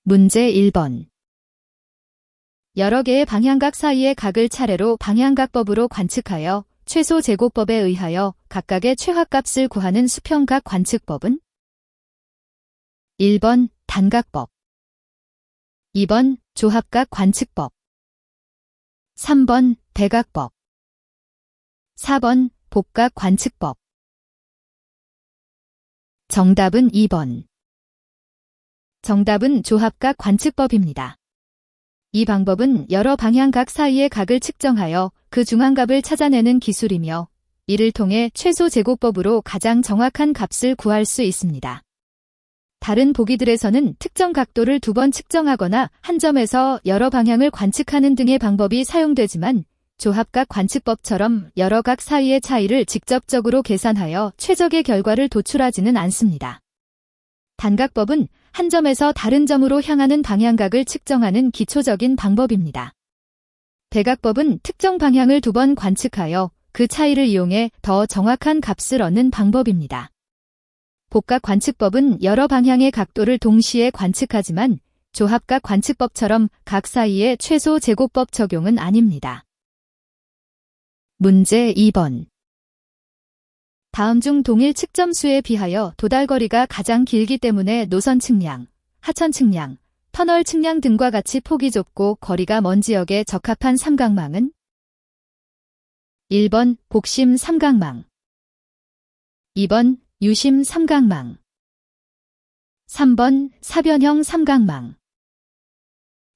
문제 1번. 여러 개의 방향각 사이의 각을 차례로 방향각법으로 관측하여 최소 제곱법에 의하여 각각의 최하값을 구하는 수평각 관측법은? 1번 단각법, 2번 조합각 관측법, 3번 대각법, 4번 복각 관측법. 정답은 2번. 정답은 조합각 관측법입니다. 이 방법은 여러 방향각 사이의 각을 측정하여 그 중앙값을 찾아내는 기술이며 이를 통해 최소 제곱법으로 가장 정확한 값을 구할 수 있습니다. 다른 보기들에서는 특정 각도를 2번 측정하거나 한 점에서 여러 방향을 관측하는 등의 방법이 사용되지만 조합각 관측법처럼 여러 각 사이의 차이를 직접적으로 계산하여 최적의 결과를 도출하지는 않습니다. 단각법은 한 점에서 다른 점으로 향하는 방향각을 측정하는 기초적인 방법입니다. 대각법은 특정 방향을 2번 관측하여 그 차이를 이용해 더 정확한 값을 얻는 방법입니다. 복각 관측법은 여러 방향의 각도를 동시에 관측하지만 조합각 관측법처럼 각 사이의 최소 제곱법 적용은 아닙니다. 문제 2번. 다음 중 동일 측점수에 비하여 도달거리가 가장 길기 때문에 노선 측량, 하천 측량, 터널 측량 등과 같이 폭이 좁고 거리가 먼 지역에 적합한 삼각망은? 1번 복심 삼각망, 2번 유심 삼각망, 3번 사변형 삼각망,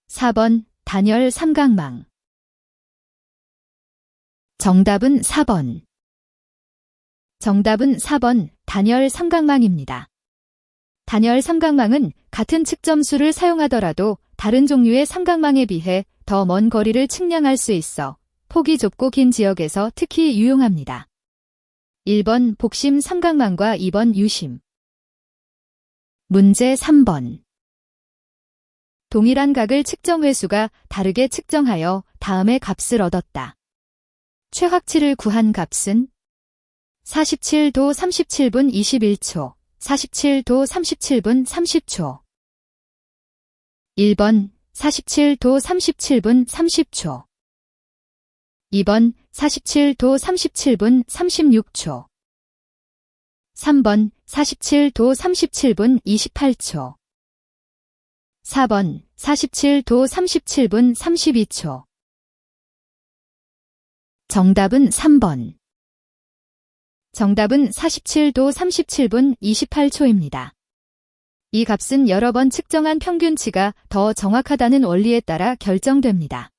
4번 단열 삼각망. 정답은 4번. 정답은 4번 단열 삼각망입니다. 단열 삼각망은 같은 측점수를 사용하더라도 다른 종류의 삼각망에 비해 더 먼 거리를 측량할 수 있어 폭이 좁고 긴 지역에서 특히 유용합니다. 1번 복심 삼각망과 2번 유심. 문제 3번. 동일한 각을 측정 횟수가 다르게 측정하여 다음의 값을 얻었다. 최확치를 구한 값은? 47도 37분 21초, 47도 37분 30초. 1번 47도 37분 30초, 2번 47도 37분 36초, 3번 47도 37분 28초, 4번 47도 37분 32초. 정답은 3번. 정답은 47도 37분 28초입니다. 이 값은 여러 번 측정한 평균치가 더 정확하다는 원리에 따라 결정됩니다.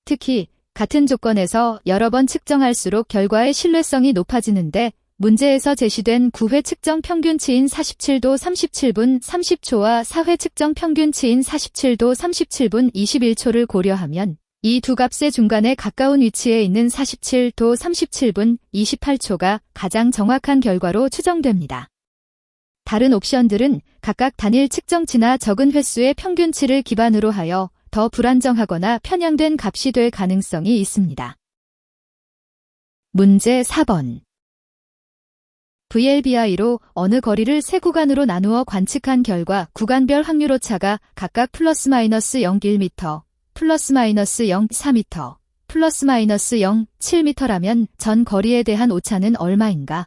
특히 같은 조건에서 여러 번 측정할수록 결과의 신뢰성이 높아지는데 문제에서 제시된 9회 측정 평균치인 47도 37분 30초와 4회 측정 평균치인 47도 37분 21초를 고려하면 이 두 값의 중간에 가까운 위치에 있는 47도 37분 28초가 가장 정확한 결과로 추정됩니다. 다른 옵션들은 각각 단일 측정치나 적은 횟수의 평균치를 기반으로 하여 더 불안정하거나 편향된 값이 될 가능성이 있습니다. 문제 4번. VLBI로 어느 거리를 세 구간으로 나누어 관측한 결과 구간별 확률오차가 각각 플러스 마이너스 0.1m, 플러스 마이너스 0.4m, 플러스 마이너스 0.7m라면 전 거리에 대한 오차는 얼마인가?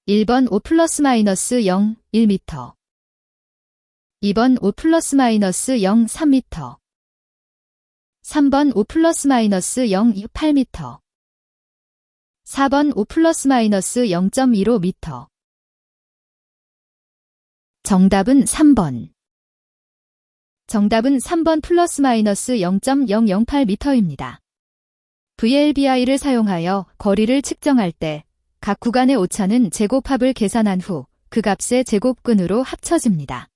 1번 5 플러스 마이너스 0.1m, 2번 5 플러스 마이너스 0.3m, 3번 5 플러스 마이너스 0.8m, 4번 5 플러스 마이너스 0.15m. 정답은 3번. 정답은 3번 플러스 마이너스 0.008m입니다. VLBI를 사용하여 거리를 측정할 때 각 구간의 오차는 제곱합을 계산한 후 그 값의 제곱근으로 합쳐집니다.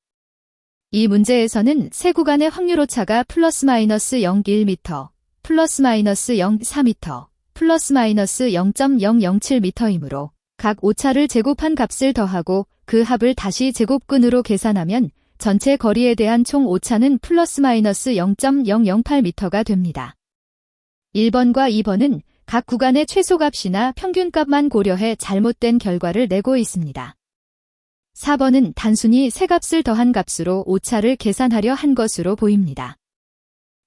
이 문제에서는 세 구간의 확률오차가 플러스 마이너스 0.1m, 플러스 마이너스 0.4m, 플러스 마이너스 0.007m이므로 각 오차를 제곱한 값을 더하고 그 합을 다시 제곱근으로 계산하면 전체 거리에 대한 총 오차는 플러스 마이너스 0.008m가 됩니다. 1번과 2번은 각 구간의 최소값이나 평균값만 고려해 잘못된 결과를 내고 있습니다. 4번은 단순히 세 값을 더한 값으로 오차를 계산하려 한 것으로 보입니다.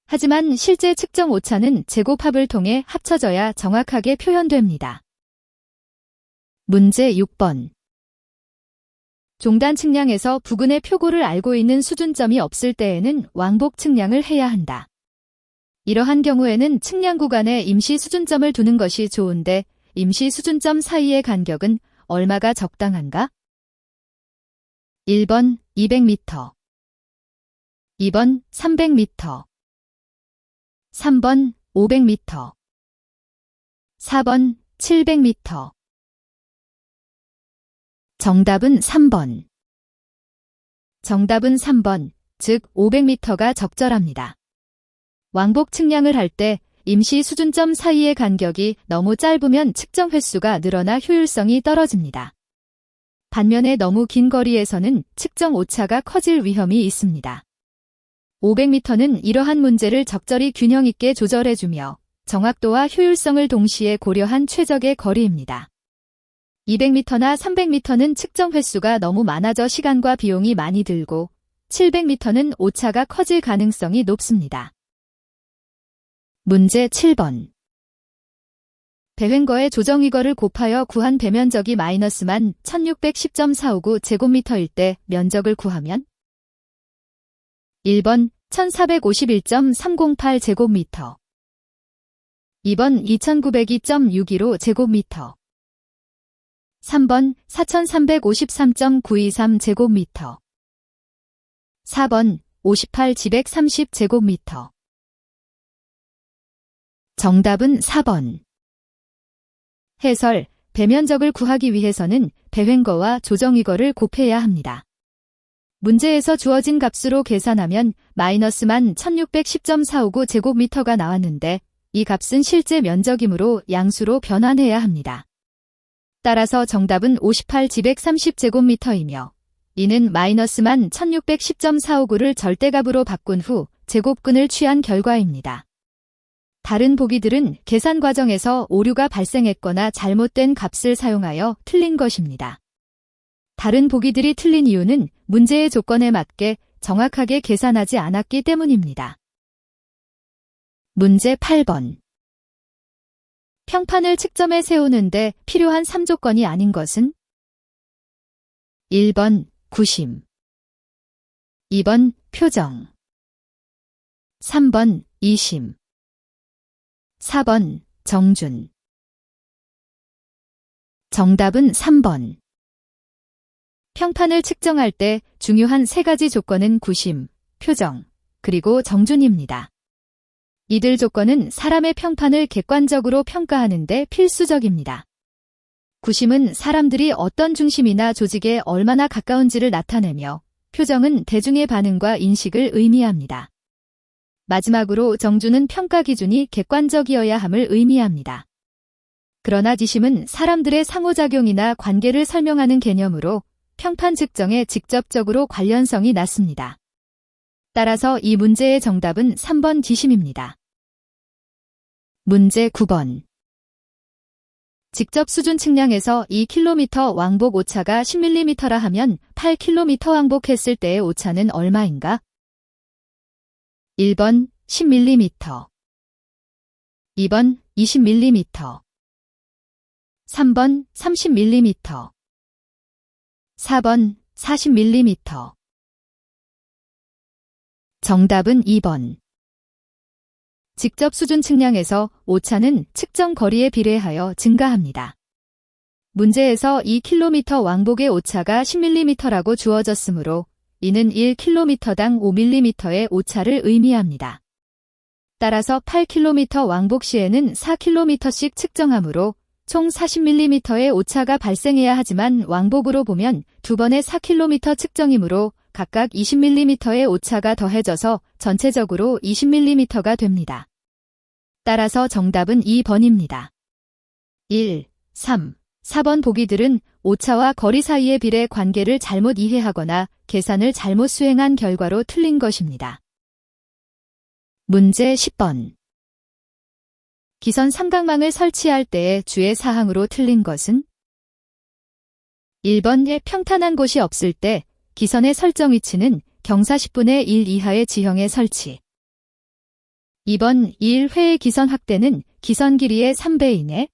하지만 실제 측정 오차는 제곱합을 통해 합쳐져야 정확하게 표현됩니다. 문제 6번. 종단 측량에서 부근의 표고를 알고 있는 수준점이 없을 때에는 왕복 측량을 해야 한다. 이러한 경우에는 측량 구간에 임시 수준점을 두는 것이 좋은데 임시 수준점 사이의 간격은 얼마가 적당한가? 1번 200m, 2번 300m, 3번 500m, 4번 700m. 정답은 3번. 정답은 3번, 즉 500m가 적절합니다. 왕복 측량을 할 때 임시 수준점 사이의 간격이 너무 짧으면 측정 횟수가 늘어나 효율성이 떨어집니다. 반면에 너무 긴 거리에서는 측정 오차가 커질 위험이 있습니다. 500m는 이러한 문제를 적절히 균형 있게 조절해주며 정확도와 효율성을 동시에 고려한 최적의 거리입니다. 200m나 300m는 측정 횟수가 너무 많아져 시간과 비용이 많이 들고 700m는 오차가 커질 가능성이 높습니다. 문제 7번. 배횡거의 조정위거를 곱하여 구한 배면적이 마이너스만 1610.459 제곱미터일 때 면적을 구하면 1번 1451.308 제곱미터, 2번 2902.615 제곱미터, 3번 4353.923 제곱미터, 4번 58,130 제곱미터. 정답은 4번. 해설, 배면적을 구하기 위해서는 배횡거와 조정위거를 곱해야 합니다. 문제에서 주어진 값으로 계산하면 마이너스만 1610.459 제곱미터가 나왔는데 이 값은 실제 면적이므로 양수로 변환해야 합니다. 따라서 정답은 58,130 제곱미터이며 이는 마이너스만 1610.459를 절대값으로 바꾼 후 제곱근을 취한 결과입니다. 다른 보기들은 계산 과정에서 오류가 발생했거나 잘못된 값을 사용하여 틀린 것입니다. 다른 보기들이 틀린 이유는 문제의 조건에 맞게 정확하게 계산하지 않았기 때문입니다. 문제 8번. 평판을 측점에 세우는데 필요한 3조건이 아닌 것은? 1번 구심, 2번 표정, 3번 이심, 4번 정준. 정답은 3번. 평판을 측정할 때 중요한 3가지 조건은 구심, 표정, 그리고 정준입니다. 이들 조건은 사람의 평판을 객관적으로 평가하는 데 필수적입니다. 구심은 사람들이 어떤 중심이나 조직에 얼마나 가까운지를 나타내며 표정은 대중의 반응과 인식을 의미합니다. 마지막으로 정준은 평가 기준이 객관적이어야 함을 의미합니다. 그러나 지심은 사람들의 상호작용이나 관계를 설명하는 개념으로 평판 측정에 직접적으로 관련성이 낮습니다. 따라서 이 문제의 정답은 3번 지심입니다. 문제 9번. 직접 수준 측량에서 2km 왕복 오차가 10mm라 하면 8km 왕복했을 때의 오차는 얼마인가? 1번 10mm, 2번 20mm, 3번 30mm, 4번 40mm. 정답은 2번. 직접 수준 측량에서 오차는 측정 거리에 비례하여 증가합니다. 문제에서 2km 왕복의 오차가 10mm라고 주어졌으므로 이는 1km당 5mm의 오차를 의미합니다. 따라서 8km 왕복 시에는 4km씩 측정하므로 총 40mm의 오차가 발생해야 하지만 왕복으로 보면 두 번의 4km 측정이므로 각각 20mm의 오차가 더해져서 전체적으로 20mm가 됩니다. 따라서 정답은 2번입니다. 1, 3, 4번 보기들은 오차와 거리 사이의 비례 관계를 잘못 이해하거나 계산을 잘못 수행한 결과로 틀린 것입니다. 문제 10번. 기선 삼각망을 설치할 때의 주의 사항으로 틀린 것은? 1번에 평탄한 곳이 없을 때 기선의 설정 위치는 경사 10분의 1 이하의 지형에 설치. 2번 1회의 기선 확대는 기선 길이의 3배 이내.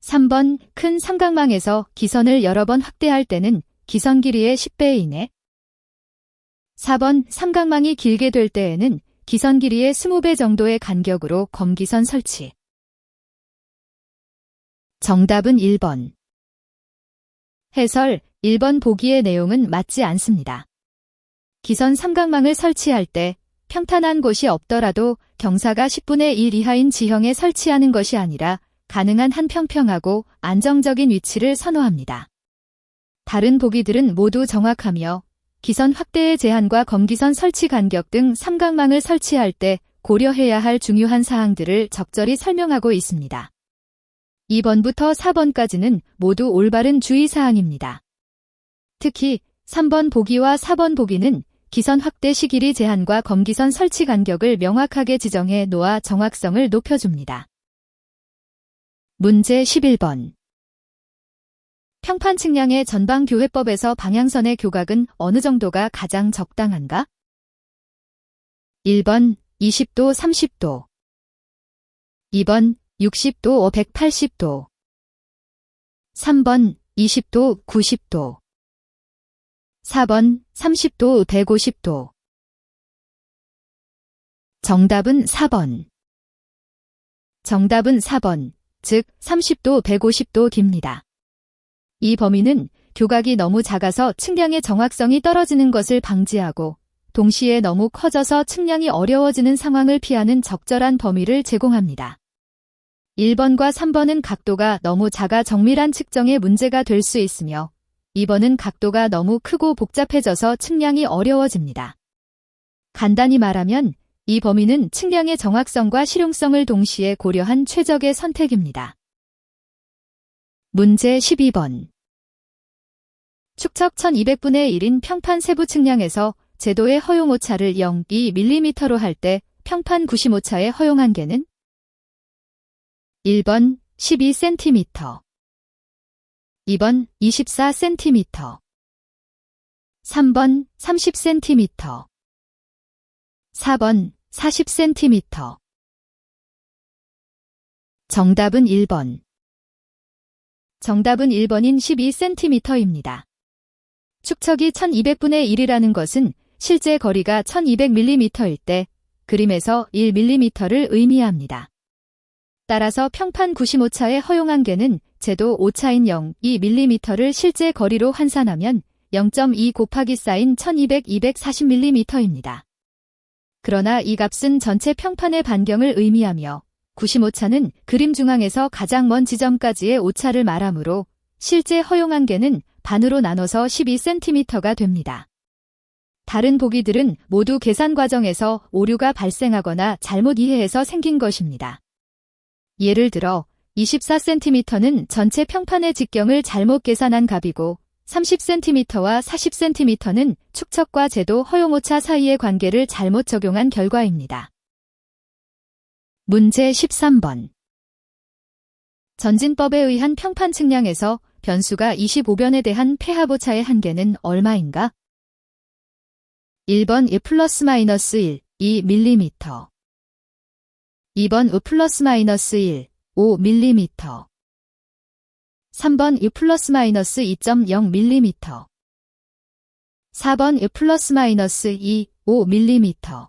3번 큰 삼각망에서 기선을 여러 번 확대할 때는 기선 길이의 10배 이내. 4번 삼각망이 길게 될 때에는 기선 길이의 20배 정도의 간격으로 검기선 설치. 정답은 1번. 해설 1번 보기의 내용은 맞지 않습니다. 기선 삼각망을 설치할 때 평탄한 곳이 없더라도 경사가 10분의 1 이하인 지형에 설치하는 것이 아니라 가능한 한 평평하고 안정적인 위치를 선호합니다. 다른 보기들은 모두 정확하며 기선 확대의 제한과 검기선 설치 간격 등 삼각망을 설치할 때 고려해야 할 중요한 사항들을 적절히 설명하고 있습니다. 2번부터 4번까지는 모두 올바른 주의사항입니다. 특히 3번 보기와 4번 보기는 기선 확대 시길이 제한과 검기선 설치 간격을 명확하게 지정해 놓아 정확성을 높여줍니다. 문제 11번. 평판 측량의 전방교회법에서 방향선의 교각은 어느 정도가 가장 적당한가? 1번 20도 30도 2번 60도 180도 3번 20도 90도 4번 30도 150도 정답은 4번. 정답은 4번, 즉 30도 150도 깁니다. 이 범위는 교각이 너무 작아서 측량의 정확성이 떨어지는 것을 방지하고 동시에 너무 커져서 측량이 어려워지는 상황을 피하는 적절한 범위를 제공합니다. 1번과 3번은 각도가 너무 작아 정밀한 측정에 문제가 될 수 있으며 2번은 각도가 너무 크고 복잡해져서 측량이 어려워집니다. 간단히 말하면 이 범위는 측량의 정확성과 실용성을 동시에 고려한 최적의 선택입니다. 문제 12번. 축척 1200분의 1인 평판 세부 측량에서 제도의 허용 오차를 0.2mm로 할 때 평판 95차의 허용 한계는? 1번 12cm 2번 24cm 3번 30cm 4번 40cm 정답은 1번. 정답은 1번인 12cm입니다. 축척이 1200분의 1이라는 것은 실제 거리가 1200mm일 때 그림에서 1mm를 의미합니다. 따라서 평판 95차의 허용 한계는 제도 오차인 0.2mm를 실제 거리로 환산하면 0.2 곱하기 사인 1200/240mm입니다. 그러나 이 값은 전체 평판의 반경을 의미하며 95차는 그림 중앙에서 가장 먼 지점까지의 오차를 말하므로 실제 허용 한계는 반으로 나눠서 12cm가 됩니다. 다른 보기들은 모두 계산 과정에서 오류가 발생하거나 잘못 이해해서 생긴 것입니다. 예를 들어 24cm는 전체 평판의 직경을 잘못 계산한 값이고 30cm와 40cm는 축척과 제도 허용오차 사이의 관계를 잘못 적용한 결과입니다. 문제 13번. 전진법에 의한 평판 측량에서 변수가 25변에 대한 폐합오차의 한계는 얼마인가? 1번 1 ± 1, 2mm 2번 5 ± 1, 5mm 3번 6 ± 2.0mm 4번 6 ± 2, 5mm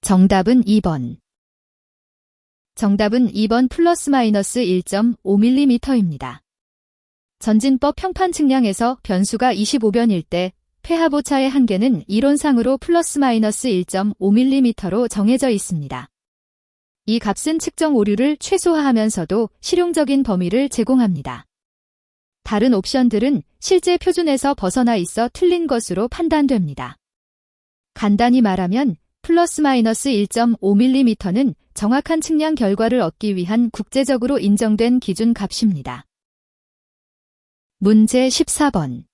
정답은 2번. 정답은 2번 플러스 마이너스 1.5mm입니다. 전진법 평판 측량에서 변수가 25변일 때 폐합오차의 한계는 이론상으로 플러스 마이너스 1.5mm로 정해져 있습니다. 이 값은 측정 오류를 최소화하면서도 실용적인 범위를 제공합니다. 다른 옵션들은 실제 표준에서 벗어나 있어 틀린 것으로 판단됩니다. 간단히 말하면 플러스 마이너스 1.5mm는 정확한 측량 결과를 얻기 위한 국제적으로 인정된 기준 값입니다. 문제 14번.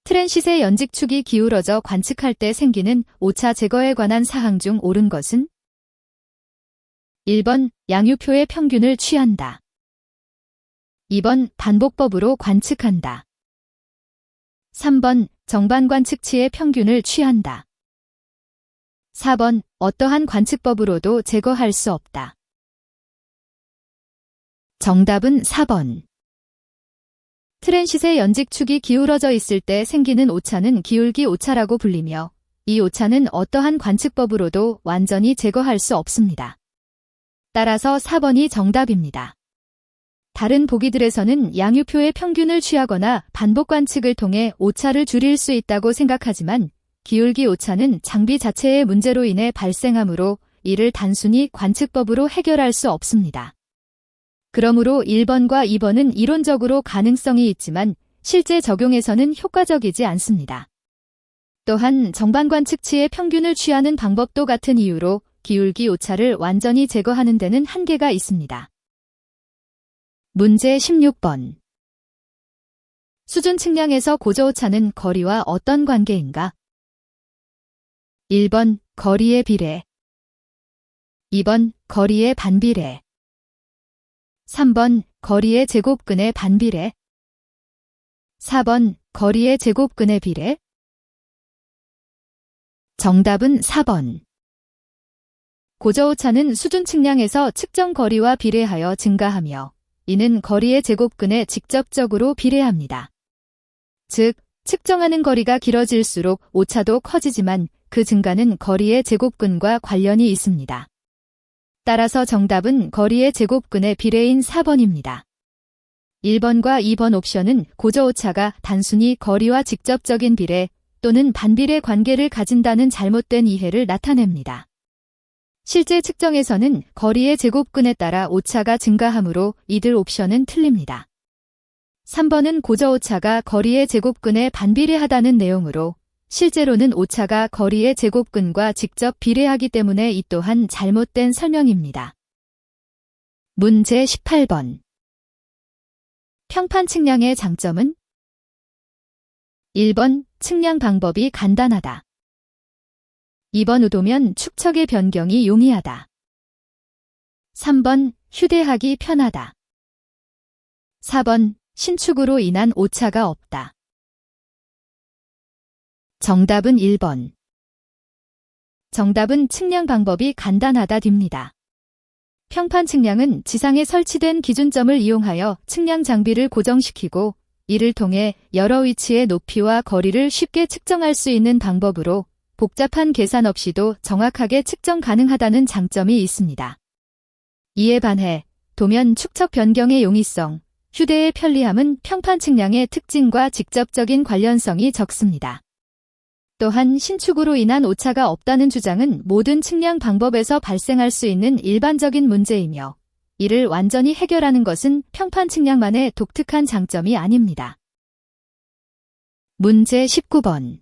트랜싯의 연직축이 기울어져 관측할 때 생기는 오차 제거에 관한 사항 중 옳은 것은? 1번 양유표의 평균을 취한다. 2번 반복법으로 관측한다. 3번 정반 관측치의 평균을 취한다. 4번 어떠한 관측법으로도 제거할 수 없다. 정답은 4번. 트랜싯의 연직축이 기울어져 있을 때 생기는 오차는 기울기 오차라고 불리며 이 오차는 어떠한 관측법으로도 완전히 제거할 수 없습니다. 따라서 4번이 정답입니다. 다른 보기들에서는 양유표의 평균을 취하거나 반복 관측을 통해 오차를 줄일 수 있다고 생각하지만 기울기 오차는 장비 자체의 문제로 인해 발생하므로 이를 단순히 관측법으로 해결할 수 없습니다. 그러므로 1번과 2번은 이론적으로 가능성이 있지만 실제 적용에서는 효과적이지 않습니다. 또한 정반 관측치의 평균을 취하는 방법도 같은 이유로 기울기 오차를 완전히 제거하는 데는 한계가 있습니다. 문제 16번. 수준 측량에서 고저오차는 거리와 어떤 관계인가? 1번 거리의 비례, 2번 거리의 반비례, 3번 거리의 제곱근의 반비례, 4번 거리의 제곱근의 비례. 정답은 4번. 고저오차는 수준 측량에서 측정 거리와 비례하여 증가하며 이는 거리의 제곱근에 직접적으로 비례합니다. 즉, 측정하는 거리가 길어질수록 오차도 커지지만 그 증가는 거리의 제곱근과 관련이 있습니다. 따라서 정답은 거리의 제곱근의 비례인 4번입니다. 1번과 2번 옵션은 고저오차가 단순히 거리와 직접적인 비례 또는 반비례 관계를 가진다는 잘못된 이해를 나타냅니다. 실제 측정에서는 거리의 제곱근에 따라 오차가 증가하므로 이들 옵션은 틀립니다. 3번은 고저오차가 거리의 제곱근에 반비례하다는 내용으로 실제로는 오차가 거리의 제곱근과 직접 비례하기 때문에 이 또한 잘못된 설명입니다. 문제 18번. 평판 측량의 장점은? 1번 측량 방법이 간단하다. 2번 의도면 축척의 변경이 용이하다. 3번 휴대하기 편하다. 4번 신축으로 인한 오차가 없다. 정답은 1번. 정답은 측량 방법이 간단하다입니다. 평판 측량은 지상에 설치된 기준점을 이용하여 측량 장비를 고정시키고 이를 통해 여러 위치의 높이와 거리를 쉽게 측정할 수 있는 방법으로 복잡한 계산 없이도 정확하게 측정 가능하다는 장점이 있습니다. 이에 반해 도면 축척 변경의 용이성, 휴대의 편리함은 평판 측량의 특징과 직접적인 관련성이 적습니다. 또한 신축으로 인한 오차가 없다는 주장은 모든 측량 방법에서 발생할 수 있는 일반적인 문제이며 이를 완전히 해결하는 것은 평판 측량만의 독특한 장점이 아닙니다. 문제 19번.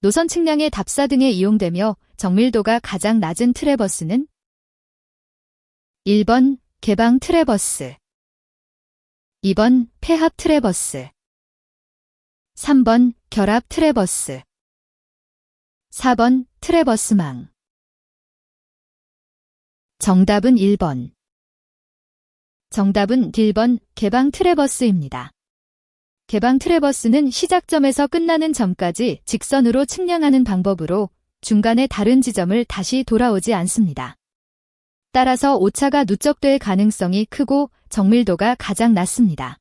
노선 측량의 답사 등에 이용되며 정밀도가 가장 낮은 트래버스는? 1번 개방 트래버스, 2번 폐합 트래버스, 3번 결합 트래버스, 4번 트래버스망. 정답은 1번. 정답은 1번 개방 트래버스입니다. 개방 트래버스는 시작점에서 끝나는 점까지 직선으로 측량하는 방법으로 중간에 다른 지점을 다시 돌아오지 않습니다. 따라서 오차가 누적될 가능성이 크고 정밀도가 가장 낮습니다.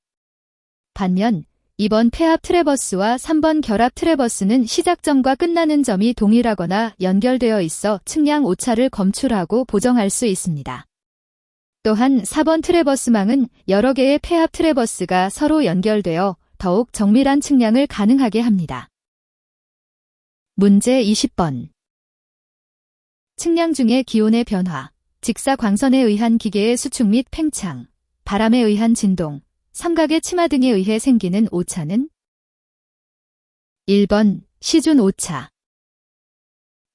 반면 2번 폐합 트래버스와 3번 결합 트래버스는 시작점과 끝나는 점이 동일하거나 연결되어 있어 측량 오차를 검출하고 보정할 수 있습니다. 또한 4번 트래버스망은 여러 개의 폐합 트래버스가 서로 연결되어 더욱 정밀한 측량을 가능하게 합니다. 문제 20번. 측량 중의 기온의 변화, 직사광선에 의한 기계의 수축 및 팽창, 바람에 의한 진동, 삼각의 침하 등에 의해 생기는 오차는? 1번 시준 오차,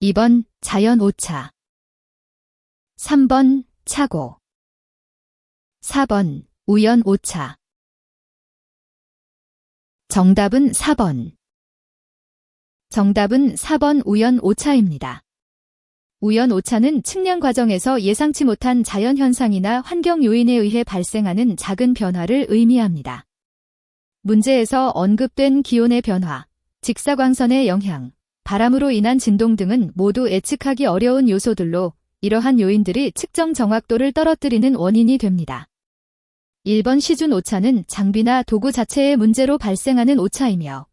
2번 자연 오차, 3번 착오, 4번 우연 오차. 정답은 4번. 정답은 4번 우연 오차입니다. 우연 오차는 측량 과정에서 예상치 못한 자연현상이나 환경 요인에 의해 발생하는 작은 변화를 의미합니다. 문제에서 언급된 기온의 변화, 직사광선의 영향, 바람으로 인한 진동 등은 모두 예측하기 어려운 요소들로 이러한 요인들이 측정 정확도를 떨어뜨리는 원인이 됩니다. 1번 시준 오차는 장비나 도구 자체의 문제로 발생하는 오차이며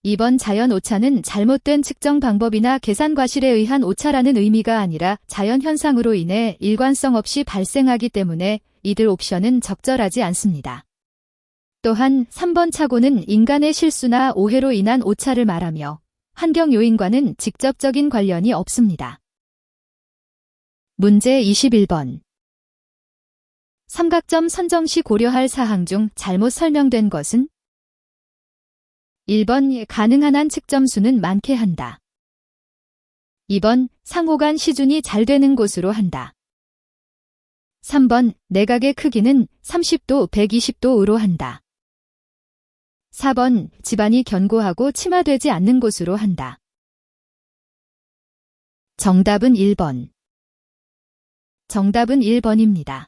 2번 자연 오차는 잘못된 측정 방법이나 계산 과실에 의한 오차라는 의미가 아니라 자연현상으로 인해 일관성 없이 발생하기 때문에 이들 옵션은 적절하지 않습니다. 또한 3번 착오는 인간의 실수나 오해로 인한 오차를 말하며 환경 요인과는 직접적인 관련이 없습니다. 문제 21번. 삼각점 선정 시 고려할 사항 중 잘못 설명된 것은? 1번 가능한 한 측점수는 많게 한다. 2번 상호간 시준이 잘 되는 곳으로 한다. 3번 내각의 크기는 30도, 120도으로 한다. 4번 집안이 견고하고 침하되지 않는 곳으로 한다. 정답은 1번. 정답은 1번입니다.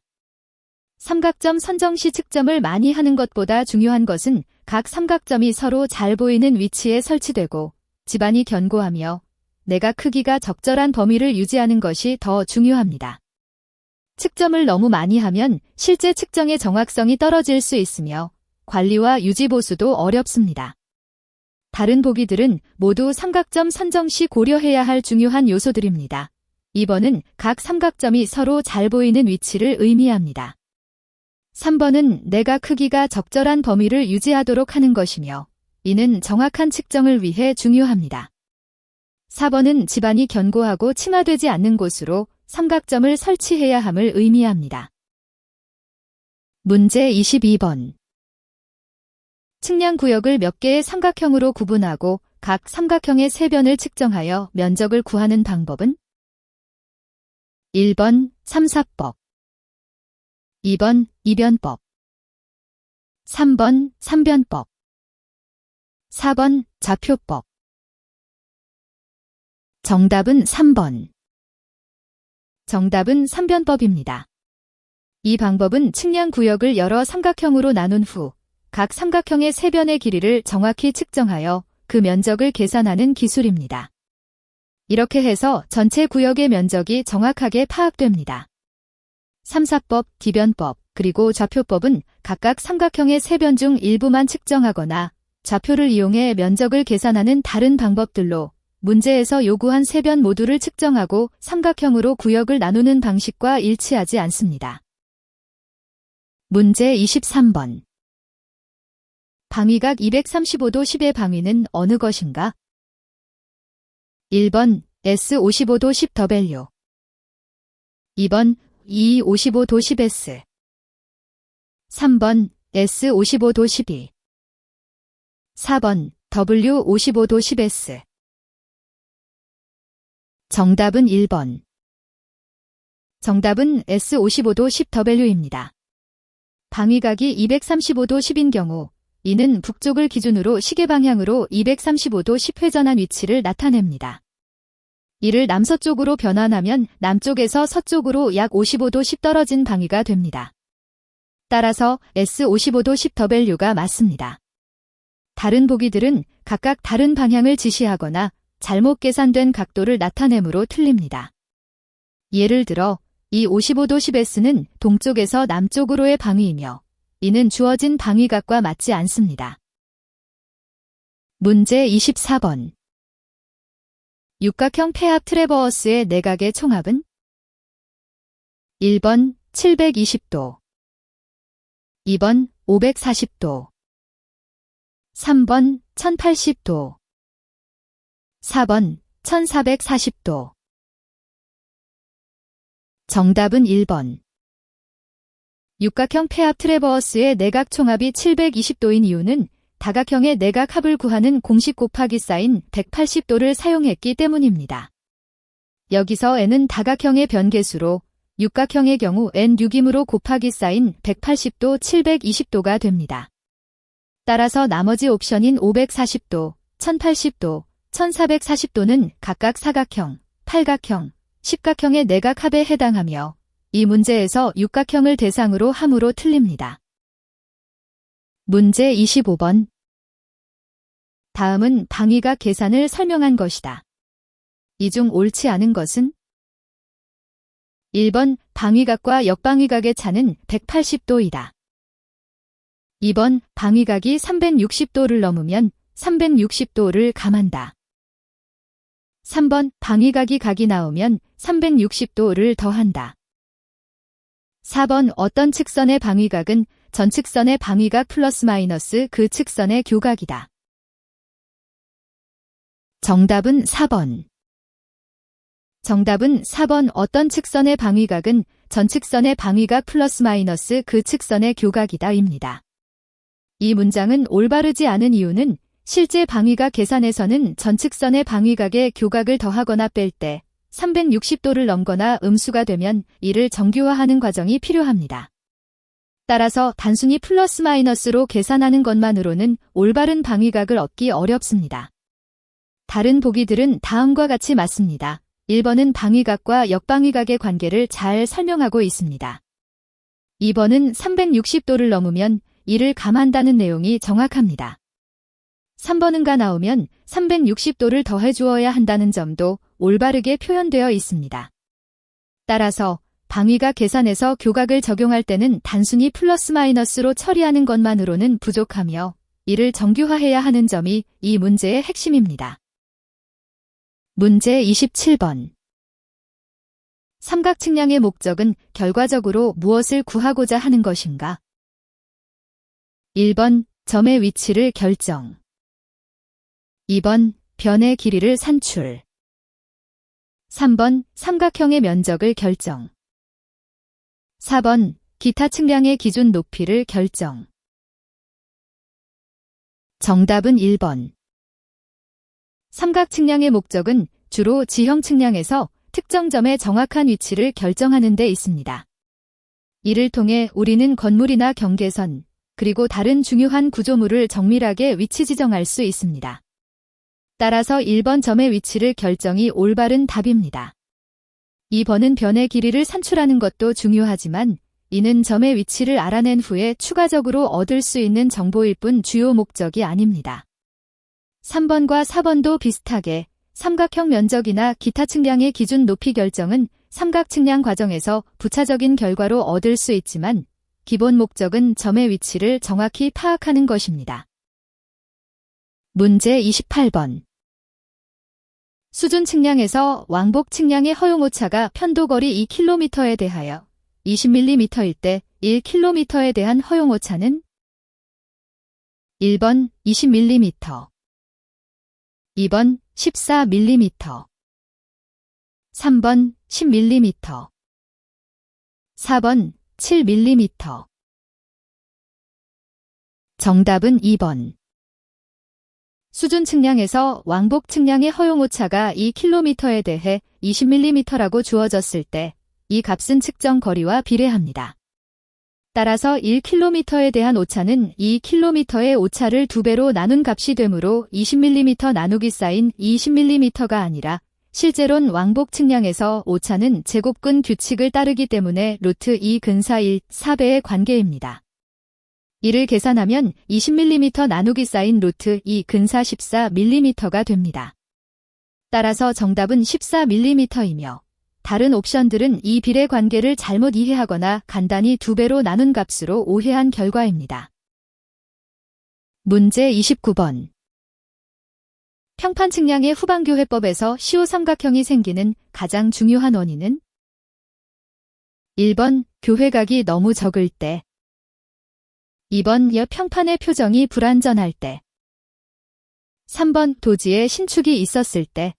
삼각점 선정 시 측정을 많이 하는 것보다 중요한 것은 각 삼각점이 서로 잘 보이는 위치에 설치되고 집안이 견고하며 내각 크기가 적절한 범위를 유지하는 것이 더 중요합니다. 측정을 너무 많이 하면 실제 측정의 정확성이 떨어질 수 있으며 관리와 유지 보수도 어렵습니다. 다른 보기들은 모두 삼각점 선정 시 고려해야 할 중요한 요소들입니다. 2번은 각 삼각점이 서로 잘 보이는 위치를 의미합니다. 3번은 내각 크기가 적절한 범위를 유지하도록 하는 것이며 이는 정확한 측정을 위해 중요합니다. 4번은 집안이 견고하고 침하되지 않는 곳으로 삼각점을 설치해야 함을 의미합니다. 문제 22번. 측량 구역을 몇 개의 삼각형으로 구분하고 각 삼각형의 세변을 측정하여 면적을 구하는 방법은? 1번 삼사법, 2번 이변법, 3번 삼변법, 4번 좌표법. 정답은 3번. 정답은 삼변법입니다. 이 방법은 측량 구역을 여러 삼각형으로 나눈 후 각 삼각형의 세변의 길이를 정확히 측정하여 그 면적을 계산하는 기술입니다. 이렇게 해서 전체 구역의 면적이 정확하게 파악됩니다. 삼사법, 디변법, 그리고 좌표법은 각각 삼각형의 세변 중 일부만 측정하거나 좌표를 이용해 면적을 계산하는 다른 방법들로 문제에서 요구한 세변 모두를 측정하고 삼각형으로 구역을 나누는 방식과 일치하지 않습니다. 문제 23번. 방위각 235도 10의 방위는 어느 것인가? 1번 S55도 10W, 2번 E55도 10S, 3번 S55도 12, 4번 W55도 10S. 정답은 1번. 정답은 S55도 10W입니다. 방위각이 235도 10인 경우 이는 북쪽을 기준으로 시계 방향으로 235도 10회전한 위치를 나타냅니다. 이를 남서쪽으로 변환하면 남쪽에서 서쪽으로 약 55도 10 떨어진 방위가 됩니다. 따라서 S55도 10W가 맞습니다. 다른 보기들은 각각 다른 방향을 지시하거나 잘못 계산된 각도를 나타내므로 틀립니다. 예를 들어 이 55도 10S는 동쪽에서 남쪽으로의 방위이며 이는 주어진 방위각과 맞지 않습니다. 문제 24번. 육각형 폐압 트래버스의 내각의 총합은? 1번 720도, 2번 540도, 3번 1080도, 4번 1440도. 정답은 1번. 육각형 폐압 트래버스의 내각 총합이 720도인 이유는 다각형의 내각 합을 구하는 공식 곱하기 사인 180도를 사용했기 때문입니다. 여기서 n은 다각형의 변개수로 육각형의 경우 n6이므로 곱하기 사인 180도 720도가 됩니다. 따라서 나머지 옵션인 540도, 1080도, 1440도는 각각 사각형, 팔각형, 십각형의 내각합에 해당하며 이 문제에서 육각형을 대상으로 함으로 틀립니다. 문제 25번. 다음은 방위각 계산을 설명한 것이다. 이 중 옳지 않은 것은? 1번 방위각과 역방위각의 차는 180도이다. 2번 방위각이 360도를 넘으면 360도를 감한다. 3번 방위각이 각이 나오면 360도를 더한다. 4번 어떤 측선의 방위각은 전 측선의 방위각 플러스 마이너스 그 측선의 교각이다. 정답은 4번. 정답은 4번 어떤 측선의 방위각은 전 측선의 방위각 플러스 마이너스 그 측선의 교각이다 입니다. 이 문장은 올바르지 않은 이유는 실제 방위각 계산에서는 전 측선의 방위각에 교각을 더하거나 뺄 때 360도를 넘거나 음수가 되면 이를 정규화하는 과정이 필요합니다. 따라서 단순히 플러스 마이너스로 계산하는 것만으로는 올바른 방위각을 얻기 어렵습니다. 다른 보기들은 다음과 같이 맞습니다. 1번은 방위각과 역방위각의 관계를 잘 설명하고 있습니다. 2번은 360도를 넘으면 이를 감한다는 내용이 정확합니다. 3번은가 나오면 360도를 더해주어야 한다는 점도 올바르게 표현되어 있습니다. 따라서 방위각 계산에서 교각을 적용할 때는 단순히 플러스 마이너스로 처리하는 것만으로는 부족하며 이를 정규화해야 하는 점이 이 문제의 핵심입니다. 문제 27번. 삼각측량의 목적은 결과적으로 무엇을 구하고자 하는 것인가? 1번 점의 위치를 결정. 2번 변의 길이를 산출. 3번 삼각형의 면적을 결정. 4번 기타 측량의 기준 높이를 결정. 정답은 1번. 삼각 측량의 목적은 주로 지형 측량에서 특정 점의 정확한 위치를 결정하는 데 있습니다. 이를 통해 우리는 건물이나 경계선, 그리고 다른 중요한 구조물을 정밀하게 위치 지정할 수 있습니다. 따라서 1번 점의 위치를 결정이 올바른 답입니다. 2번은 변의 길이를 산출하는 것도 중요하지만 이는 점의 위치를 알아낸 후에 추가적으로 얻을 수 있는 정보일 뿐 주요 목적이 아닙니다. 3번과 4번도 비슷하게 삼각형 면적이나 기타 측량의 기준 높이 결정은 삼각 측량 과정에서 부차적인 결과로 얻을 수 있지만 기본 목적은 점의 위치를 정확히 파악하는 것입니다. 문제 28번. 수준 측량에서 왕복 측량의 허용 오차가 편도거리 2km에 대하여 20mm일 때 1km에 대한 허용 오차는? 1번 20mm, 2번 14mm, 3번 10mm, 4번 7mm. 정답은 2번. 수준 측량에서 왕복 측량의 허용 오차가 2km에 대해 20mm라고 주어졌을 때 이 값은 측정 거리와 비례합니다. 따라서 1km에 대한 오차는 2km의 오차를 2배로 나눈 값이 되므로 20mm 나누기 사인 20mm가 아니라 실제론 왕복 측량에서 오차는 제곱근 규칙을 따르기 때문에 루트 2 근사 1, 4배의 관계입니다. 이를 계산하면 20mm 나누기 사인 루트 2 근사 14mm가 됩니다. 따라서 정답은 14mm이며 다른 옵션들은 이 비례 관계를 잘못 이해하거나 간단히 2배로 나눈 값으로 오해한 결과입니다. 문제 29번. 평판 측량의 후방교회법에서 시호 삼각형이 생기는 가장 중요한 원인은? 1번 교회각이 너무 적을 때, 2번 옆 평판의 표정이 불완전할 때, 3번 도지에 신축이 있었을 때,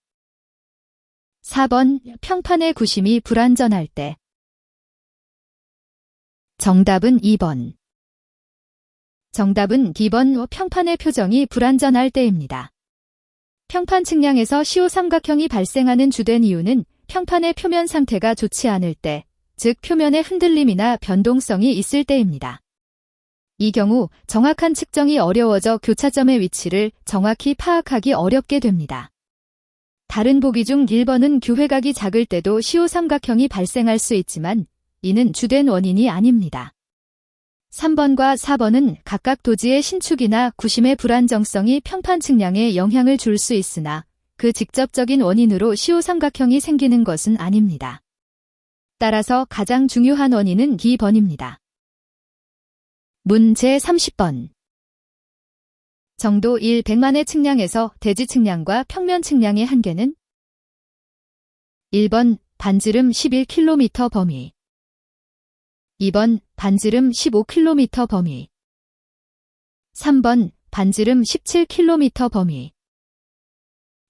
4번 평판의 구심이 불완전할 때. 정답은 2번. 정답은 D번 평판의 표정이 불완전할 때입니다. 평판 측량에서 시호 삼각형이 발생하는 주된 이유는 평판의 표면 상태가 좋지 않을 때, 즉 표면의 흔들림이나 변동성이 있을 때입니다. 이 경우 정확한 측정이 어려워져 교차점의 위치를 정확히 파악하기 어렵게 됩니다. 다른 보기 중 1번은 교회각이 작을 때도 시호삼각형이 발생할 수 있지만 이는 주된 원인이 아닙니다. 3번과 4번은 각각 도지의 신축이나 구심의 불안정성이 평판 측량에 영향을 줄 수 있으나 그 직접적인 원인으로 시호삼각형이 생기는 것은 아닙니다. 따라서 가장 중요한 원인은 D번입니다. 문제 30번. 정도 1 100만의 측량에서 대지 측량과 평면 측량의 한계는 1번 반지름 11km 범위 2번 반지름 15km 범위 3번 반지름 17km 범위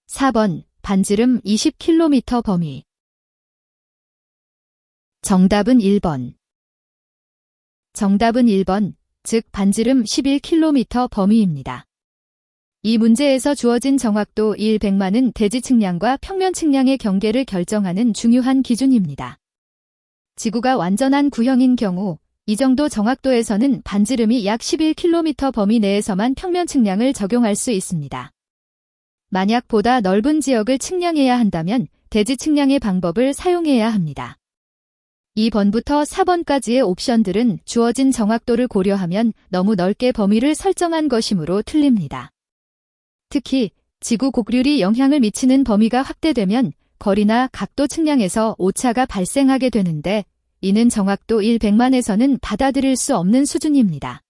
4번 반지름 20km 범위. 정답은 1번. 정답은 1번, 즉 반지름 11km 범위입니다. 이 문제에서 주어진 정확도 1 100만은 대지 측량과 평면 측량의 경계를 결정하는 중요한 기준입니다. 지구가 완전한 구형인 경우 이 정도 정확도에서는 반지름이 약 11km 범위 내에서만 평면 측량을 적용할 수 있습니다. 만약 보다 넓은 지역을 측량해야 한다면 대지 측량의 방법을 사용해야 합니다. 2번부터 4번까지의 옵션들은 주어진 정확도를 고려하면 너무 넓게 범위를 설정한 것이므로 틀립니다. 특히 지구 곡률이 영향을 미치는 범위가 확대되면 거리나 각도 측량에서 오차가 발생하게 되는데 이는 정확도 1 100만에서는 받아들일 수 없는 수준입니다.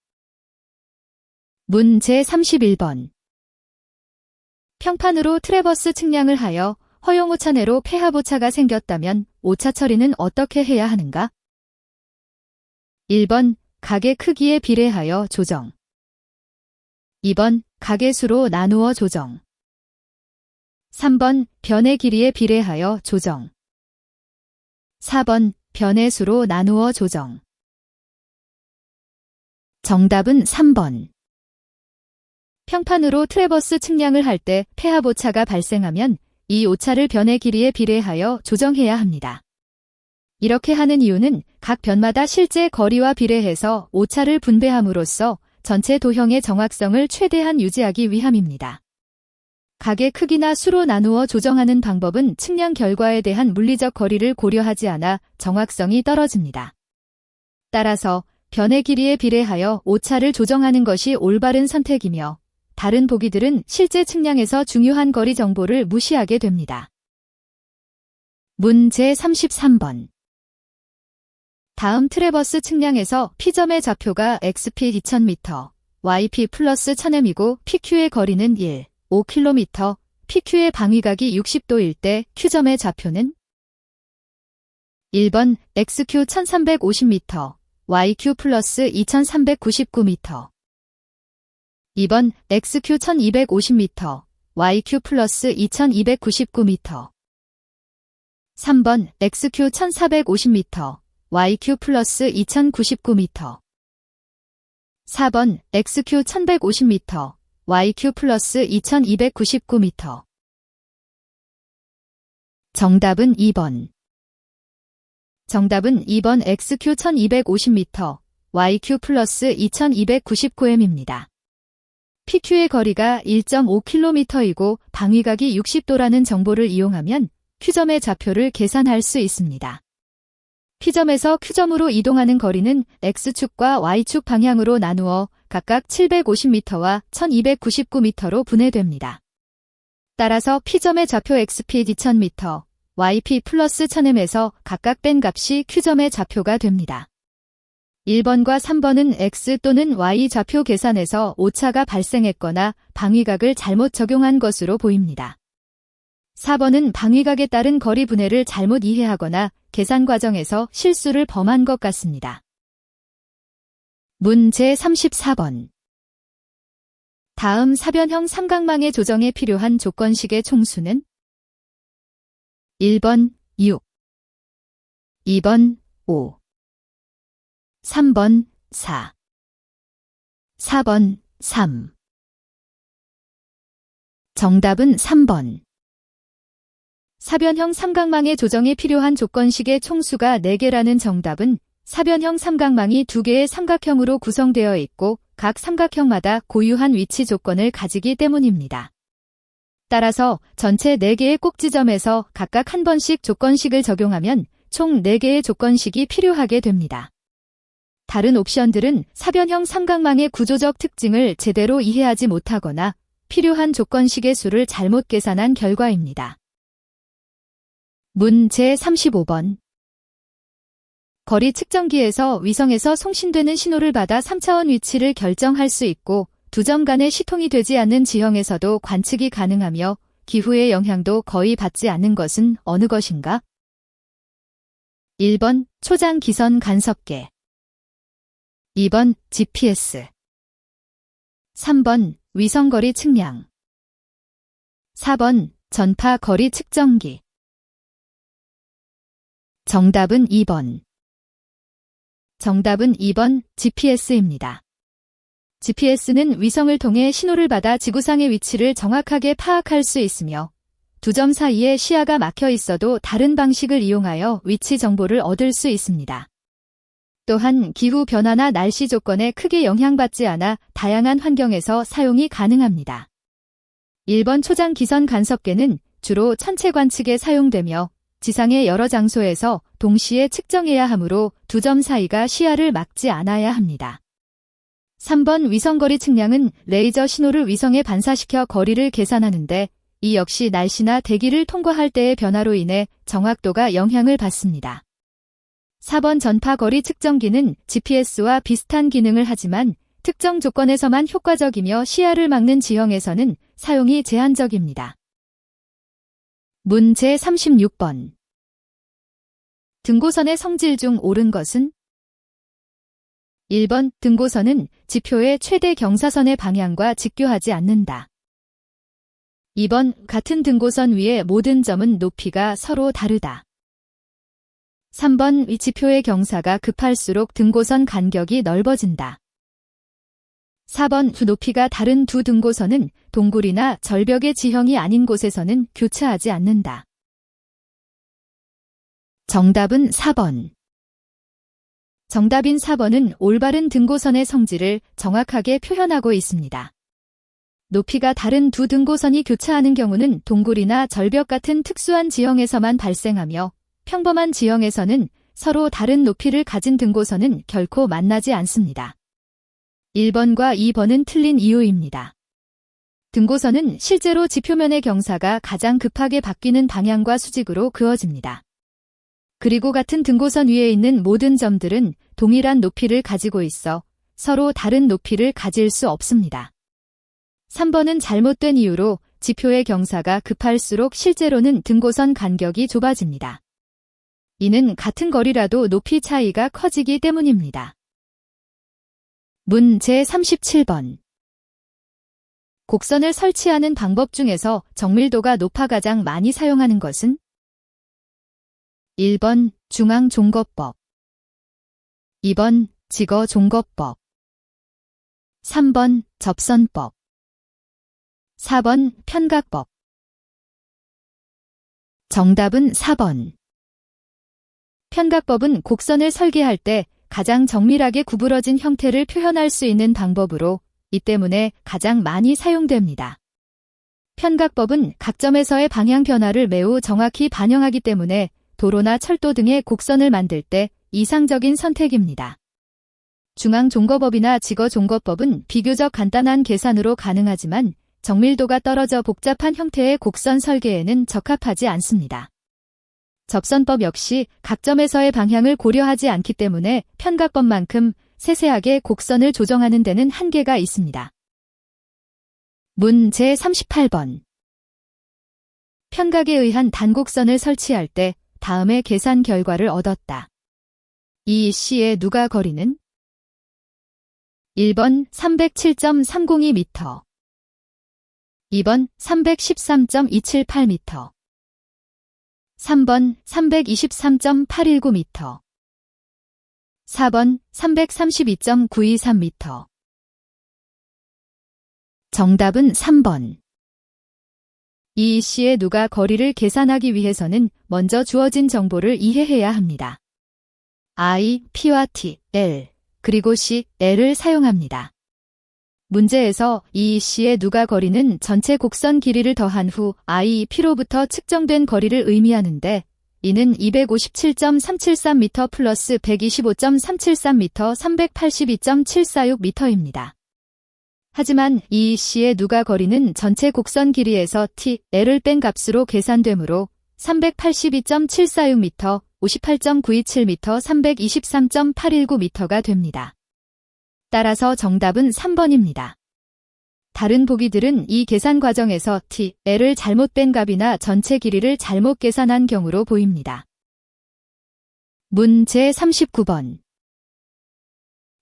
문제 31번. 평판으로 트래버스 측량을 하여 허용 오차 내로 폐합 오차가 생겼다면 오차 처리는 어떻게 해야 하는가? 1번 각의 크기에 비례하여 조정 2번 각의 수로 나누어 조정 3번 변의 길이에 비례하여 조정 4번 변의 수로 나누어 조정. 정답은 3번. 평판으로 트래버스 측량을 할 때 폐합 오차가 발생하면 이 오차를 변의 길이에 비례하여 조정해야 합니다. 이렇게 하는 이유는 각 변마다 실제 거리와 비례해서 오차를 분배함으로써 전체 도형의 정확성을 최대한 유지하기 위함입니다. 각의 크기나 수로 나누어 조정하는 방법은 측량 결과에 대한 물리적 거리를 고려하지 않아 정확성이 떨어집니다. 따라서 변의 길이에 비례하여 오차를 조정하는 것이 올바른 선택이며 다른 보기들은 실제 측량에서 중요한 거리 정보를 무시하게 됩니다. 문제 33번. 다음 트래버스 측량에서 P점의 좌표가 XP 2000m, YP 플러스 1000m이고 PQ의 거리는 1, 5km, PQ의 방위각이 60도일 때 Q점의 좌표는 1번 XQ 1350m, YQ 플러스 2399m 2번 XQ 1250m, YQ 플러스 2299m 3번 XQ 1450m, YQ 플러스 2099m 4번 XQ 1150m, YQ 플러스 2299m. 정답은 2번. 정답은 2번 XQ 1250m, YQ 플러스 2299m입니다. PQ의 거리가 1.5km이고 방위각이 60도라는 정보를 이용하면 Q점의 좌표를 계산할 수 있습니다. P점에서 Q점으로 이동하는 거리는 X축과 Y축 방향으로 나누어 각각 750m와 1299m로 분해됩니다. 따라서 P점의 좌표 XP 2000m, YP 플러스 1000m에서 각각 뺀 값이 Q점의 좌표가 됩니다. 1번과 3번은 X 또는 Y 좌표 계산에서 오차가 발생했거나 방위각을 잘못 적용한 것으로 보입니다. 4번은 방위각에 따른 거리 분해를 잘못 이해하거나 계산 과정에서 실수를 범한 것 같습니다. 문제 34번. 다음 사변형 삼각망의 조정에 필요한 조건식의 총수는 1번 6, 2번 5, 3번 4, 4번 3. 정답은 3번. 사변형 삼각망의 조정에 필요한 조건식의 총수가 4개라는 정답은 사변형 삼각망이 2개의 삼각형으로 구성되어 있고 각 삼각형마다 고유한 위치 조건을 가지기 때문입니다. 따라서 전체 4개의 꼭지점에서 각각 한 번씩 조건식을 적용하면 총 4개의 조건식이 필요하게 됩니다. 다른 옵션들은 사변형 삼각망의 구조적 특징을 제대로 이해하지 못하거나 필요한 조건식의 수를 잘못 계산한 결과입니다. 문 제35번. 거리 측정기에서 위성에서 송신되는 신호를 받아 3차원 위치를 결정할 수 있고 두 점 간의 시통이 되지 않는 지형에서도 관측이 가능하며 기후의 영향도 거의 받지 않는 것은 어느 것인가? 1번 초장 기선 간섭계, 2번 GPS, 3번 위성거리 측량, 4번 전파 거리 측정기. 정답은 2번. 정답은 2번 GPS입니다. GPS는 위성을 통해 신호를 받아 지구상의 위치를 정확하게 파악할 수 있으며 두 점 사이에 시야가 막혀 있어도 다른 방식을 이용하여 위치 정보를 얻을 수 있습니다. 또한 기후 변화나 날씨 조건에 크게 영향받지 않아 다양한 환경에서 사용이 가능합니다. 1번 초장 기선 간섭계는 주로 천체 관측에 사용되며 지상의 여러 장소에서 동시에 측정해야 하므로 두 점 사이가 시야를 막지 않아야 합니다. 3번 위성거리 측량은 레이저 신호를 위성에 반사시켜 거리를 계산하는데 이 역시 날씨나 대기를 통과할 때의 변화로 인해 정확도가 영향을 받습니다. 4번 전파거리 측정기는 GPS와 비슷한 기능을 하지만 특정 조건에서만 효과적이며 시야를 막는 지형에서는 사용이 제한적입니다. 문 제36번. 등고선의 성질 중 옳은 것은? 1번 등고선은 지표의 최대 경사선의 방향과 직교하지 않는다. 2번 같은 등고선 위의 모든 점은 높이가 서로 다르다. 3번 이 지표의 경사가 급할수록 등고선 간격이 넓어진다. 4번 두 높이가 다른 두 등고선은 동굴이나 절벽의 지형이 아닌 곳에서는 교차하지 않는다. 정답은 4번. 정답인 4번은 올바른 등고선의 성질을 정확하게 표현하고 있습니다. 높이가 다른 두 등고선이 교차하는 경우는 동굴이나 절벽 같은 특수한 지형에서만 발생하며 평범한 지형에서는 서로 다른 높이를 가진 등고선은 결코 만나지 않습니다. 1번과 2번은 틀린 이유입니다. 등고선은 실제로 지표면의 경사가 가장 급하게 바뀌는 방향과 수직으로 그어집니다. 그리고 같은 등고선 위에 있는 모든 점들은 동일한 높이를 가지고 있어 서로 다른 높이를 가질 수 없습니다. 3번은 잘못된 이유로 지표의 경사가 급할수록 실제로는 등고선 간격이 좁아집니다. 이는 같은 거리라도 높이 차이가 커지기 때문입니다. 문 제37번. 곡선을 설치하는 방법 중에서 정밀도가 높아 가장 많이 사용하는 것은? 1번 중앙종거법, 2번 직어종거법, 3번 접선법, 4번 편각법. 정답은 4번. 편각법은 곡선을 설계할 때 가장 정밀하게 구부러진 형태를 표현할 수 있는 방법으로 이 때문에 가장 많이 사용됩니다. 편각법은 각 점에서의 방향 변화를 매우 정확히 반영하기 때문에 도로나 철도 등의 곡선을 만들 때 이상적인 선택입니다. 중앙종거법이나 직어종거법은 비교적 간단한 계산으로 가능하지만 정밀도가 떨어져 복잡한 형태의 곡선 설계에는 적합하지 않습니다. 접선법 역시 각 점에서의 방향을 고려하지 않기 때문에 편각법만큼 세세하게 곡선을 조정하는 데는 한계가 있습니다. 문 제38번. 편각에 의한 단곡선을 설치할 때 다음의 계산 결과를 얻었다. 이 C의 누가 거리는? 1번 307.302m, 2번 313.278m, 3번 323.819m, 4번 332.923m. 정답은 3번. 이 C의 누가 거리를 계산하기 위해서는 먼저 주어진 정보를 이해해야 합니다. I, P와 T, L, 그리고 C, L을 사용합니다. 문제에서 EC의 누가 거리는 전체 곡선 길이를 더한 후 IP로부터 측정된 거리를 의미하는데 이는 257.373m 플러스 125.373m 382.746m입니다. 하지만 EC의 누가 거리는 전체 곡선 길이에서 TL을 뺀 값으로 계산되므로 382.746m, 58.927m, 323.819m가 됩니다. 따라서 정답은 3번입니다. 다른 보기들은 이 계산 과정에서 TL을 잘못 뺀 값이나 전체 길이를 잘못 계산한 경우로 보입니다. 문제 39번.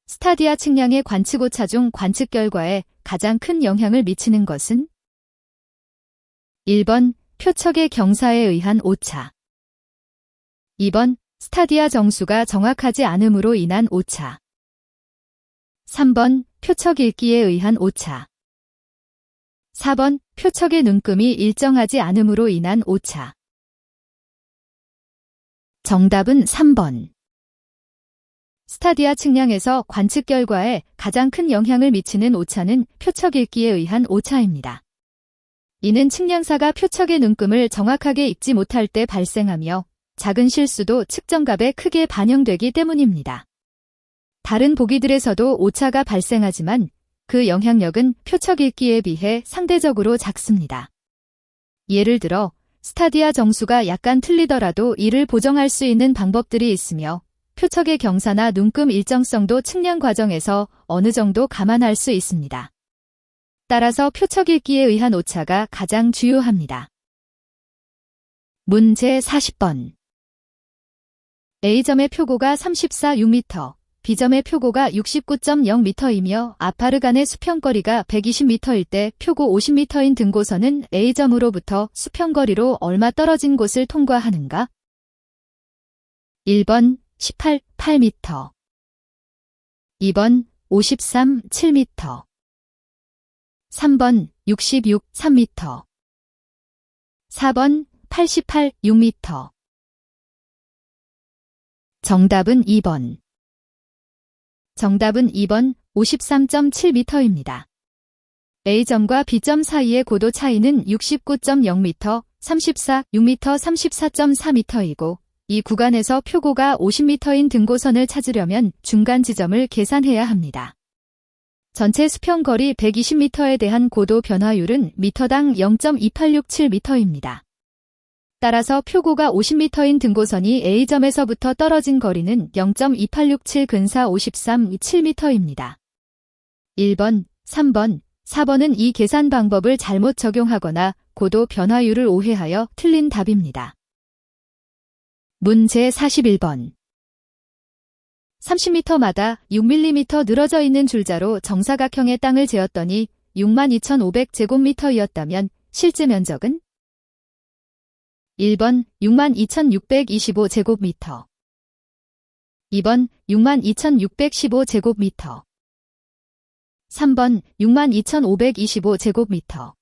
스타디아 측량의 관측 오차 중 관측 결과에 가장 큰 영향을 미치는 것은? 1번 표척의 경사에 의한 오차. 2번 스타디아 정수가 정확하지 않음으로 인한 오차. 3번 표척 읽기에 의한 오차. 4번 표척의 눈금이 일정하지 않음으로 인한 오차. 정답은 3번. 스타디아 측량에서 관측 결과에 가장 큰 영향을 미치는 오차는 표척 읽기에 의한 오차입니다. 이는 측량사가 표척의 눈금을 정확하게 읽지 못할 때 발생하며 작은 실수도 측정값에 크게 반영되기 때문입니다. 다른 보기들에서도 오차가 발생하지만 그 영향력은 표척 읽기에 비해 상대적으로 작습니다. 예를 들어 스타디아 정수가 약간 틀리더라도 이를 보정할 수 있는 방법들이 있으며 표척의 경사나 눈금 일정성도 측량 과정에서 어느 정도 감안할 수 있습니다. 따라서 표척 읽기에 의한 오차가 가장 주요합니다. 문제 40번. A점의 표고가 34.6m, B점의 표고가 69.0m이며 아파르 간의 수평거리가 120m일 때 표고 50m인 등고선은 A점으로부터 수평거리로 얼마 떨어진 곳을 통과하는가? 1번 18.8m, 2번 53.7m, 3번 66.3m, 4번 88.6m. 정답은 2번. 정답은 2번 53.7m입니다. A점과 B점 사이의 고도 차이는 69.0m, 34.6m, 34.4m이고 이 구간에서 표고가 50m인 등고선을 찾으려면 중간 지점을 계산해야 합니다. 전체 수평거리 120m에 대한 고도 변화율은 미터당 0.2867m입니다. 따라서 표고가 50m인 등고선이 A점에서부터 떨어진 거리는 0.2867 근사 53.7m입니다. 1번, 3번, 4번은 이 계산 방법을 잘못 적용하거나 고도 변화율을 오해하여 틀린 답입니다. 문제 41번. 30m마다 6mm 늘어져 있는 줄자로 정사각형의 땅을 재었더니 62,500제곱미터이었다면 실제 면적은? 1번 62,625제곱미터, 2번 62,615제곱미터, 3번 62,525제곱미터,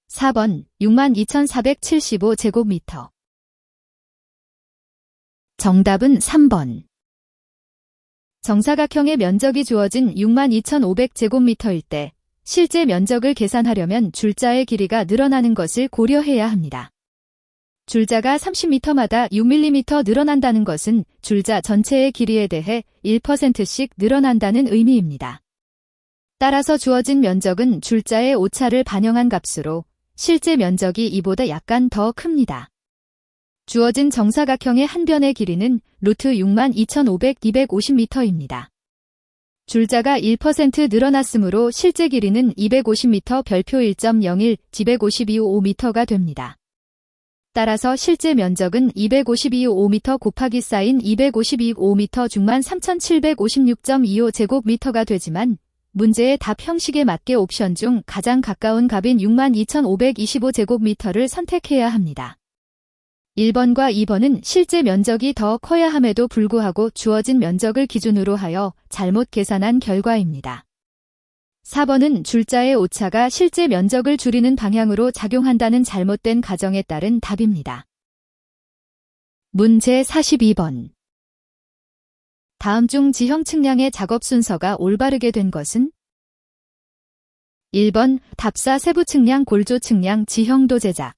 4번 62,475제곱미터. 정답은 3번. 정사각형의 면적이 주어진 62,500제곱미터일 때 실제 면적을 계산하려면 줄자의 길이가 늘어나는 것을 고려해야 합니다. 줄자가 30m마다 6mm 늘어난다는 것은 줄자 전체의 길이에 대해 1%씩 늘어난다는 의미입니다. 따라서 주어진 면적은 줄자의 오차를 반영한 값으로 실제 면적이 이보다 약간 더 큽니다. 주어진 정사각형의 한 변의 길이는 루트 62,500~250m입니다. 줄자가 1% 늘어났으므로 실제 길이는 250m 별표 1.01, 252.5m가 됩니다. 따라서 실제 면적은 252.5m 곱하기 쌓인 252.5m 중만 3,756.25제곱미터가 되지만 문제의 답 형식에 맞게 옵션 중 가장 가까운 값인 62,525제곱미터를 선택해야 합니다. 1번과 2번은 실제 면적이 더 커야 함에도 불구하고 주어진 면적을 기준으로 하여 잘못 계산한 결과입니다. 4번은 줄자의 오차가 실제 면적을 줄이는 방향으로 작용한다는 잘못된 가정에 따른 답입니다. 문제 42번. 다음 중 지형 측량의 작업 순서가 올바르게 된 것은? 1번 답사 세부 측량 골조 측량 지형도 제작.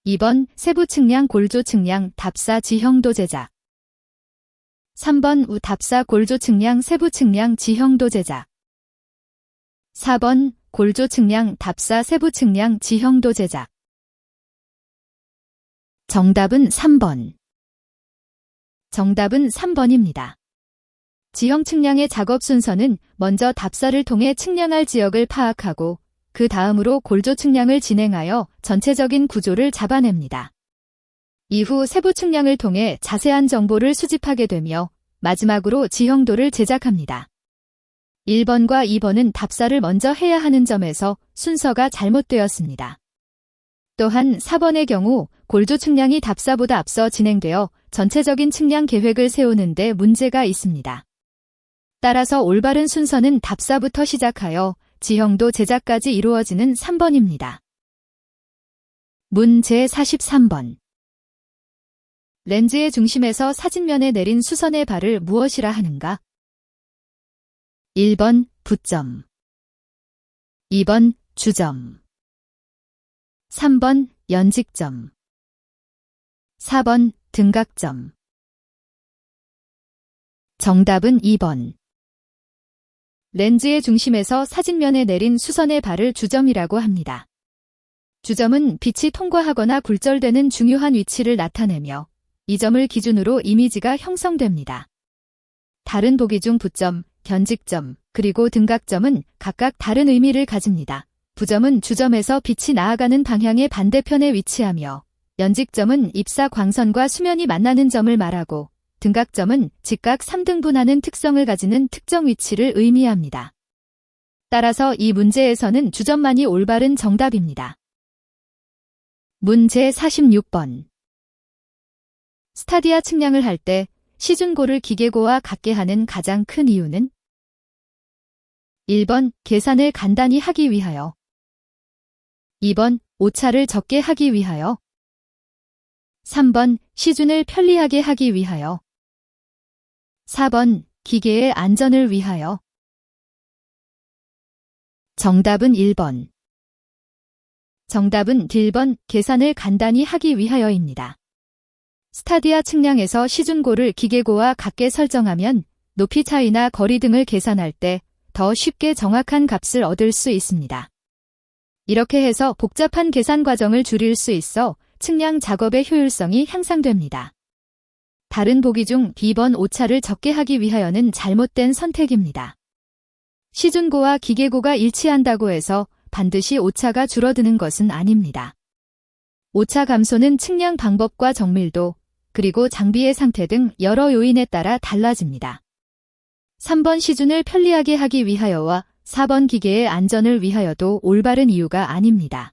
2번 세부 측량 골조 측량 답사 지형도 제작. 3번 우 답사 골조 측량 세부 측량 지형도 제작. 4번 골조 측량 답사 세부 측량 지형도 제작. 정답은 3번. 정답은 3번입니다. 지형 측량의 작업 순서는 먼저 답사를 통해 측량할 지역을 파악하고 그 다음으로 골조 측량을 진행하여 전체적인 구조를 잡아냅니다. 이후 세부 측량을 통해 자세한 정보를 수집하게 되며 마지막으로 지형도를 제작합니다. 1번과 2번은 답사를 먼저 해야 하는 점에서 순서가 잘못되었습니다. 또한 4번의 경우 골조 측량이 답사보다 앞서 진행되어 전체적인 측량 계획을 세우는 데 문제가 있습니다. 따라서 올바른 순서는 답사부터 시작하여 지형도 제작까지 이루어지는 3번입니다. 문 제43번. 렌즈의 중심에서 사진면에 내린 수선의 발을 무엇이라 하는가? 1번 부점, 2번 주점, 3번 연직점, 4번 등각점. 정답은 2번. 렌즈의 중심에서 사진면에 내린 수선의 발을 주점이라고 합니다. 주점은 빛이 통과하거나 굴절되는 중요한 위치를 나타내며 이 점을 기준으로 이미지가 형성됩니다. 다른 보기 중 부점, 견직점, 그리고 등각점은 각각 다른 의미를 가집니다. 부점은 주점에서 빛이 나아가는 방향의 반대편에 위치하며 연직점은 입사 광선과 수면이 만나는 점을 말하고 등각점은 직각 3등분하는 특성을 가지는 특정 위치를 의미합니다. 따라서 이 문제에서는 주점만이 올바른 정답입니다. 문제 46번. 스타디아 측량을 할 때 시준고를 기계고와 같게 하는 가장 큰 이유는? 1번 계산을 간단히 하기 위하여, 2번 오차를 적게 하기 위하여, 3번 시준을 편리하게 하기 위하여, 4번 기계의 안전을 위하여. 정답은 1번. 정답은 1번 계산을 간단히 하기 위하여입니다. 스타디아 측량에서 시준고를 기계고와 같게 설정하면 높이 차이나 거리 등을 계산할 때 더 쉽게 정확한 값을 얻을 수 있습니다. 이렇게 해서 복잡한 계산 과정을 줄일 수 있어 측량 작업의 효율성이 향상됩니다. 다른 보기 중 B번 오차를 적게 하기 위하여는 잘못된 선택입니다. 시준고와 기계고가 일치한다고 해서 반드시 오차가 줄어드는 것은 아닙니다. 오차 감소는 측량 방법과 정밀도, 그리고 장비의 상태 등 여러 요인에 따라 달라집니다. 3번 시준을 편리하게 하기 위하여와 4번 기계의 안전을 위하여도 올바른 이유가 아닙니다.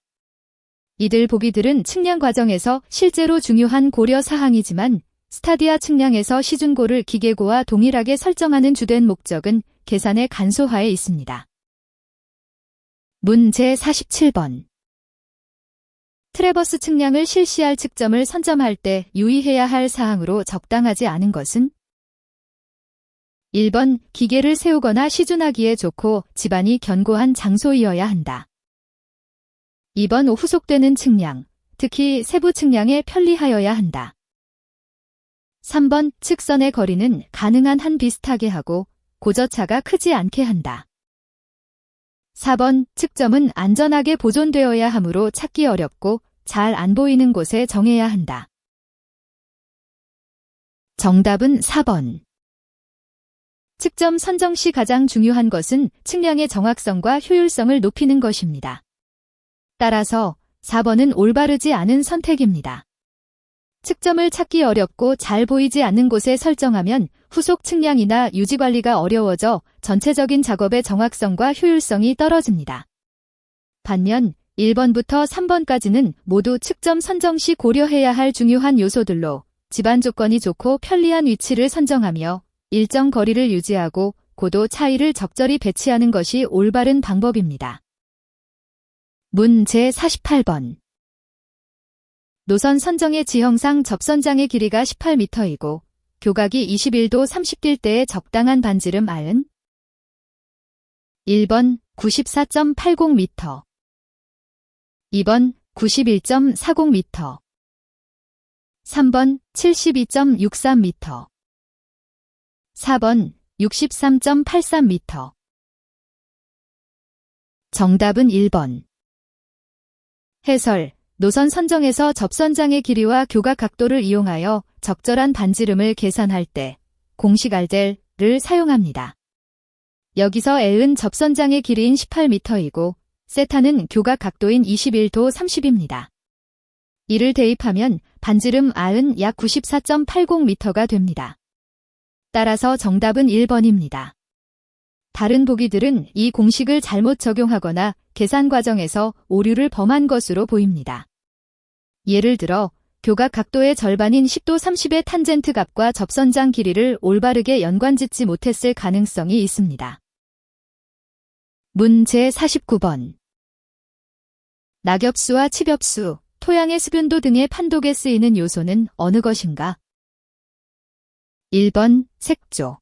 이들 보기들은 측량 과정에서 실제로 중요한 고려 사항이지만 스타디아 측량에서 시준고를 기계고와 동일하게 설정하는 주된 목적은 계산의 간소화에 있습니다. 문제 47번. 트래버스 측량을 실시할 측점을 선점할 때 유의해야 할 사항으로 적당하지 않은 것은? 1번 기계를 세우거나 시준하기에 좋고 집안이 견고한 장소이어야 한다. 2번 후속되는 측량, 특히 세부 측량에 편리하여야 한다. 3번 측선의 거리는 가능한 한 비슷하게 하고 고저차가 크지 않게 한다. 4번 측점은 안전하게 보존되어야 하므로 찾기 어렵고 잘 안 보이는 곳에 정해야 한다. 정답은 4번. 측점 선정 시 가장 중요한 것은 측량의 정확성과 효율성을 높이는 것입니다. 따라서 4번은 올바르지 않은 선택입니다. 측점을 찾기 어렵고 잘 보이지 않는 곳에 설정하면 후속 측량이나 유지 관리가 어려워져 전체적인 작업의 정확성과 효율성이 떨어집니다. 반면 1번부터 3번까지는 모두 측점 선정 시 고려해야 할 중요한 요소들로 집안 조건이 좋고 편리한 위치를 선정하며 일정 거리를 유지하고 고도 차이를 적절히 배치하는 것이 올바른 방법입니다. 문제 48번. 노선 선정의 지형상 접선장의 길이가 18m이고 교각이 21도 30딜 때의 적당한 반지름 R은? 1번 94.80m. 2번 91.40m. 3번 72.63m. 4번 63.83m. 정답은 1번. 해설. 노선 선정에서 접선장의 길이와 교각 각도를 이용하여 적절한 반지름을 계산할 때 공식 RDL을 사용합니다. 여기서 L은 접선장의 길이인 18m이고 세타는 교각 각도인 21도 30입니다. 이를 대입하면 반지름 R은 약 94.80m가 됩니다. 따라서 정답은 1번입니다. 다른 보기들은 이 공식을 잘못 적용하거나 계산 과정에서 오류를 범한 것으로 보입니다. 예를 들어 교각 각도의 절반인 10도 30의 탄젠트 값과 접선장 길이를 올바르게 연관짓지 못했을 가능성이 있습니다. 문제 49번. 낙엽수와 칩엽수, 토양의 습윤도 등의 판독에 쓰이는 요소는 어느 것인가? 1번 색조,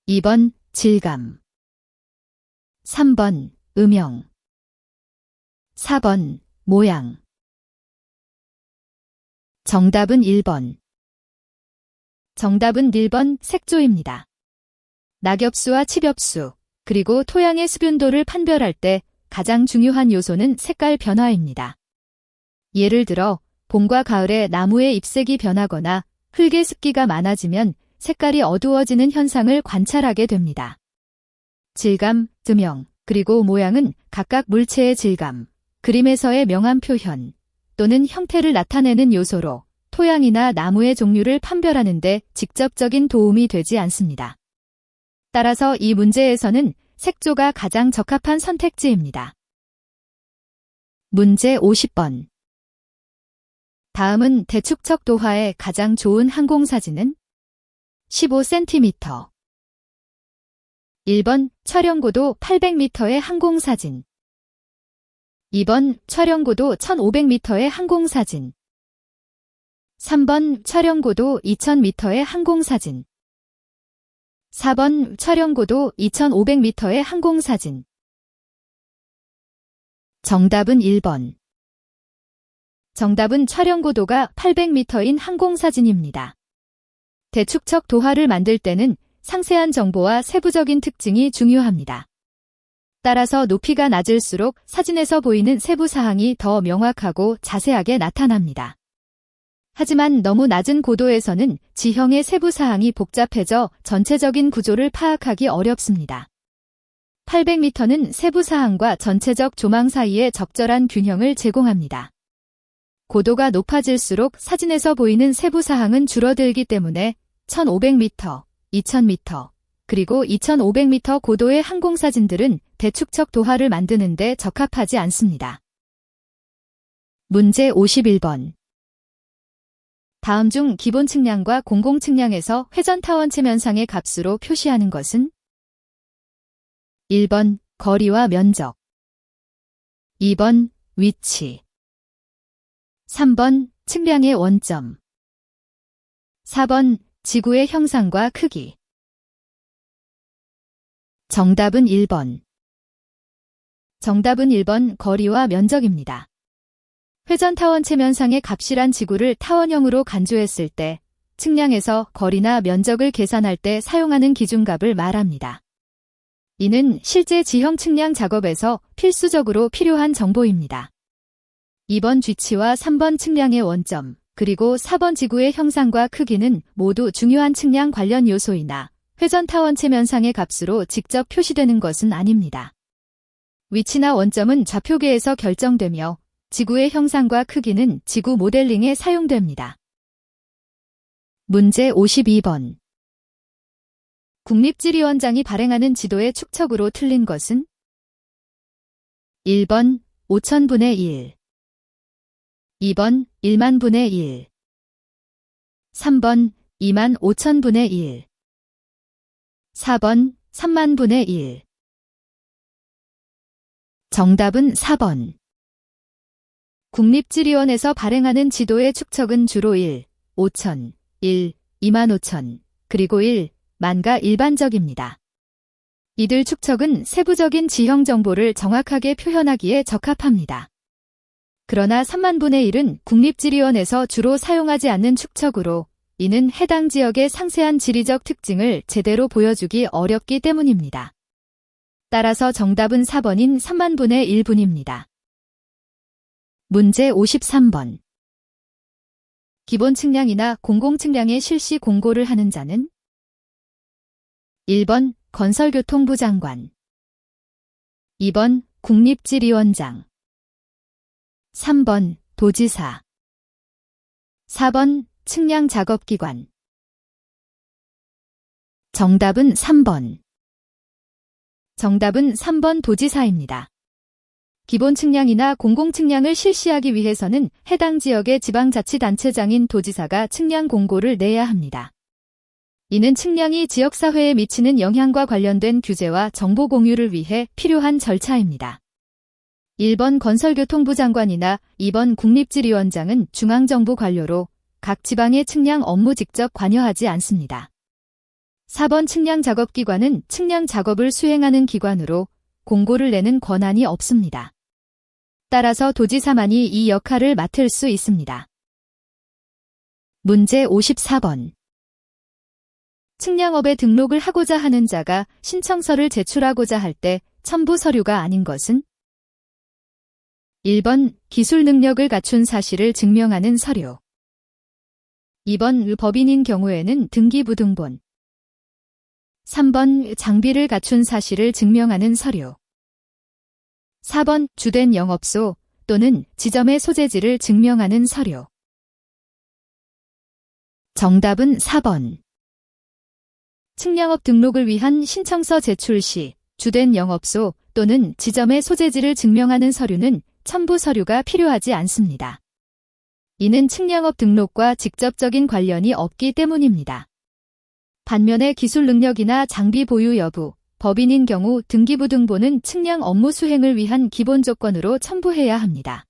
2번 질감, 3번 음영, 4번 모양. 정답은 1번. 정답은 1번 색조입니다. 낙엽수와 칩엽수, 그리고 토양의 습윤도를 판별할 때 가장 중요한 요소는 색깔 변화입니다. 예를 들어 봄과 가을에 나무의 잎색이 변하거나 흙의 습기가 많아지면 색깔이 어두워지는 현상을 관찰하게 됩니다. 질감, 음영, 그리고 모양은 각각 물체의 질감, 그림에서의 명암 표현 또는 형태를 나타내는 요소로 토양이나 나무의 종류를 판별하는 데 직접적인 도움이 되지 않습니다. 따라서 이 문제에서는 색조가 가장 적합한 선택지입니다. 문제 50번. 다음은 대축척 도화의 가장 좋은 항공사진은? 15cm. 1번 촬영고도 800m의 항공사진. 2번 촬영고도 1500m의 항공사진. 3번 촬영고도 2000m의 항공사진. 4번 촬영고도 2500m의 항공사진. 정답은 1번. 정답은 촬영고도가 800m인 항공사진입니다. 대축척 도화를 만들 때는 상세한 정보와 세부적인 특징이 중요합니다. 따라서 높이가 낮을수록 사진에서 보이는 세부 사항이 더 명확하고 자세하게 나타납니다. 하지만 너무 낮은 고도에서는 지형의 세부 사항이 복잡해져 전체적인 구조를 파악하기 어렵습니다. 800m는 세부 사항과 전체적 조망 사이에 적절한 균형을 제공합니다. 고도가 높아질수록 사진에서 보이는 세부 사항은 줄어들기 때문에 1500m, 2000m, 그리고 2500m 고도의 항공사진들은 대축척 도화를 만드는 데 적합하지 않습니다. 문제 51번. 다음 중 기본 측량과 공공 측량에서 회전타원체 면상의 값으로 표시하는 것은? 1번 거리와 면적, 2번 위치, 3번 측량의 원점, 4번 지구의 형상과 크기. 정답은 1번. 정답은 1번 거리와 면적입니다. 회전타원체 면상의 값이란 지구를 타원형으로 간주했을 때 측량에서 거리나 면적을 계산할 때 사용하는 기준값을 말합니다. 이는 실제 지형 측량 작업에서 필수적으로 필요한 정보입니다. 2번 위치와 3번 측량의 원점, 그리고 4번 지구의 형상과 크기는 모두 중요한 측량 관련 요소이나 회전타원체 면상의 값으로 직접 표시되는 것은 아닙니다. 위치나 원점은 좌표계에서 결정되며 지구의 형상과 크기는 지구 모델링에 사용됩니다. 문제 52번. 국립지리원장이 발행하는 지도의 축척으로 틀린 것은? 1번 5000분의 1, 2번 1만분의 1, 3번 25000분의 1, 4번 3만분의 1. 정답은 4번. 국립지리원에서 발행하는 지도의 축척은 주로 1, 5000, 1, 25000, 그리고 1, 만가 일반적입니다. 이들 축척은 세부적인 지형 정보를 정확하게 표현하기에 적합합니다. 그러나 3만분의 1은 국립지리원에서 주로 사용하지 않는 축척으로 이는 해당 지역의 상세한 지리적 특징을 제대로 보여주기 어렵기 때문입니다. 따라서 정답은 4번인 3만분의 1분입니다. 문제 53번. 기본 측량이나 공공 측량의 실시 공고를 하는 자는 1번 건설교통부 장관, 2번 국립지리원장, 3번 도지사, 4번 측량작업기관. 정답은 3번. 정답은 3번 도지사입니다. 기본 측량이나 공공 측량을 실시하기 위해서는 해당 지역의 지방자치단체장인 도지사가 측량 공고를 내야 합니다. 이는 측량이 지역사회에 미치는 영향과 관련된 규제와 정보 공유를 위해 필요한 절차입니다. 1번 건설교통부 장관이나 2번 국립지리원장은 중앙정부 관료로 각 지방의 측량 업무 직접 관여하지 않습니다. 4번 측량작업기관은 측량작업을 수행하는 기관으로 공고를 내는 권한이 없습니다. 따라서 도지사만이 이 역할을 맡을 수 있습니다. 문제 54번. 측량업에 등록을 하고자 하는 자가 신청서를 제출하고자 할 때 첨부 서류가 아닌 것은 1번 기술 능력을 갖춘 사실을 증명하는 서류, 2번 법인인 경우에는 등기부등본, 3번 장비를 갖춘 사실을 증명하는 서류, 4번 주된 영업소 또는 지점의 소재지를 증명하는 서류. 정답은 4번. 측량업 등록을 위한 신청서 제출 시 주된 영업소 또는 지점의 소재지를 증명하는 서류는 첨부 서류가 필요하지 않습니다. 이는 측량업 등록과 직접적인 관련이 없기 때문입니다. 반면에 기술 능력이나 장비 보유 여부, 법인인 경우 등기부등본은 측량 업무 수행을 위한 기본 조건으로 첨부해야 합니다.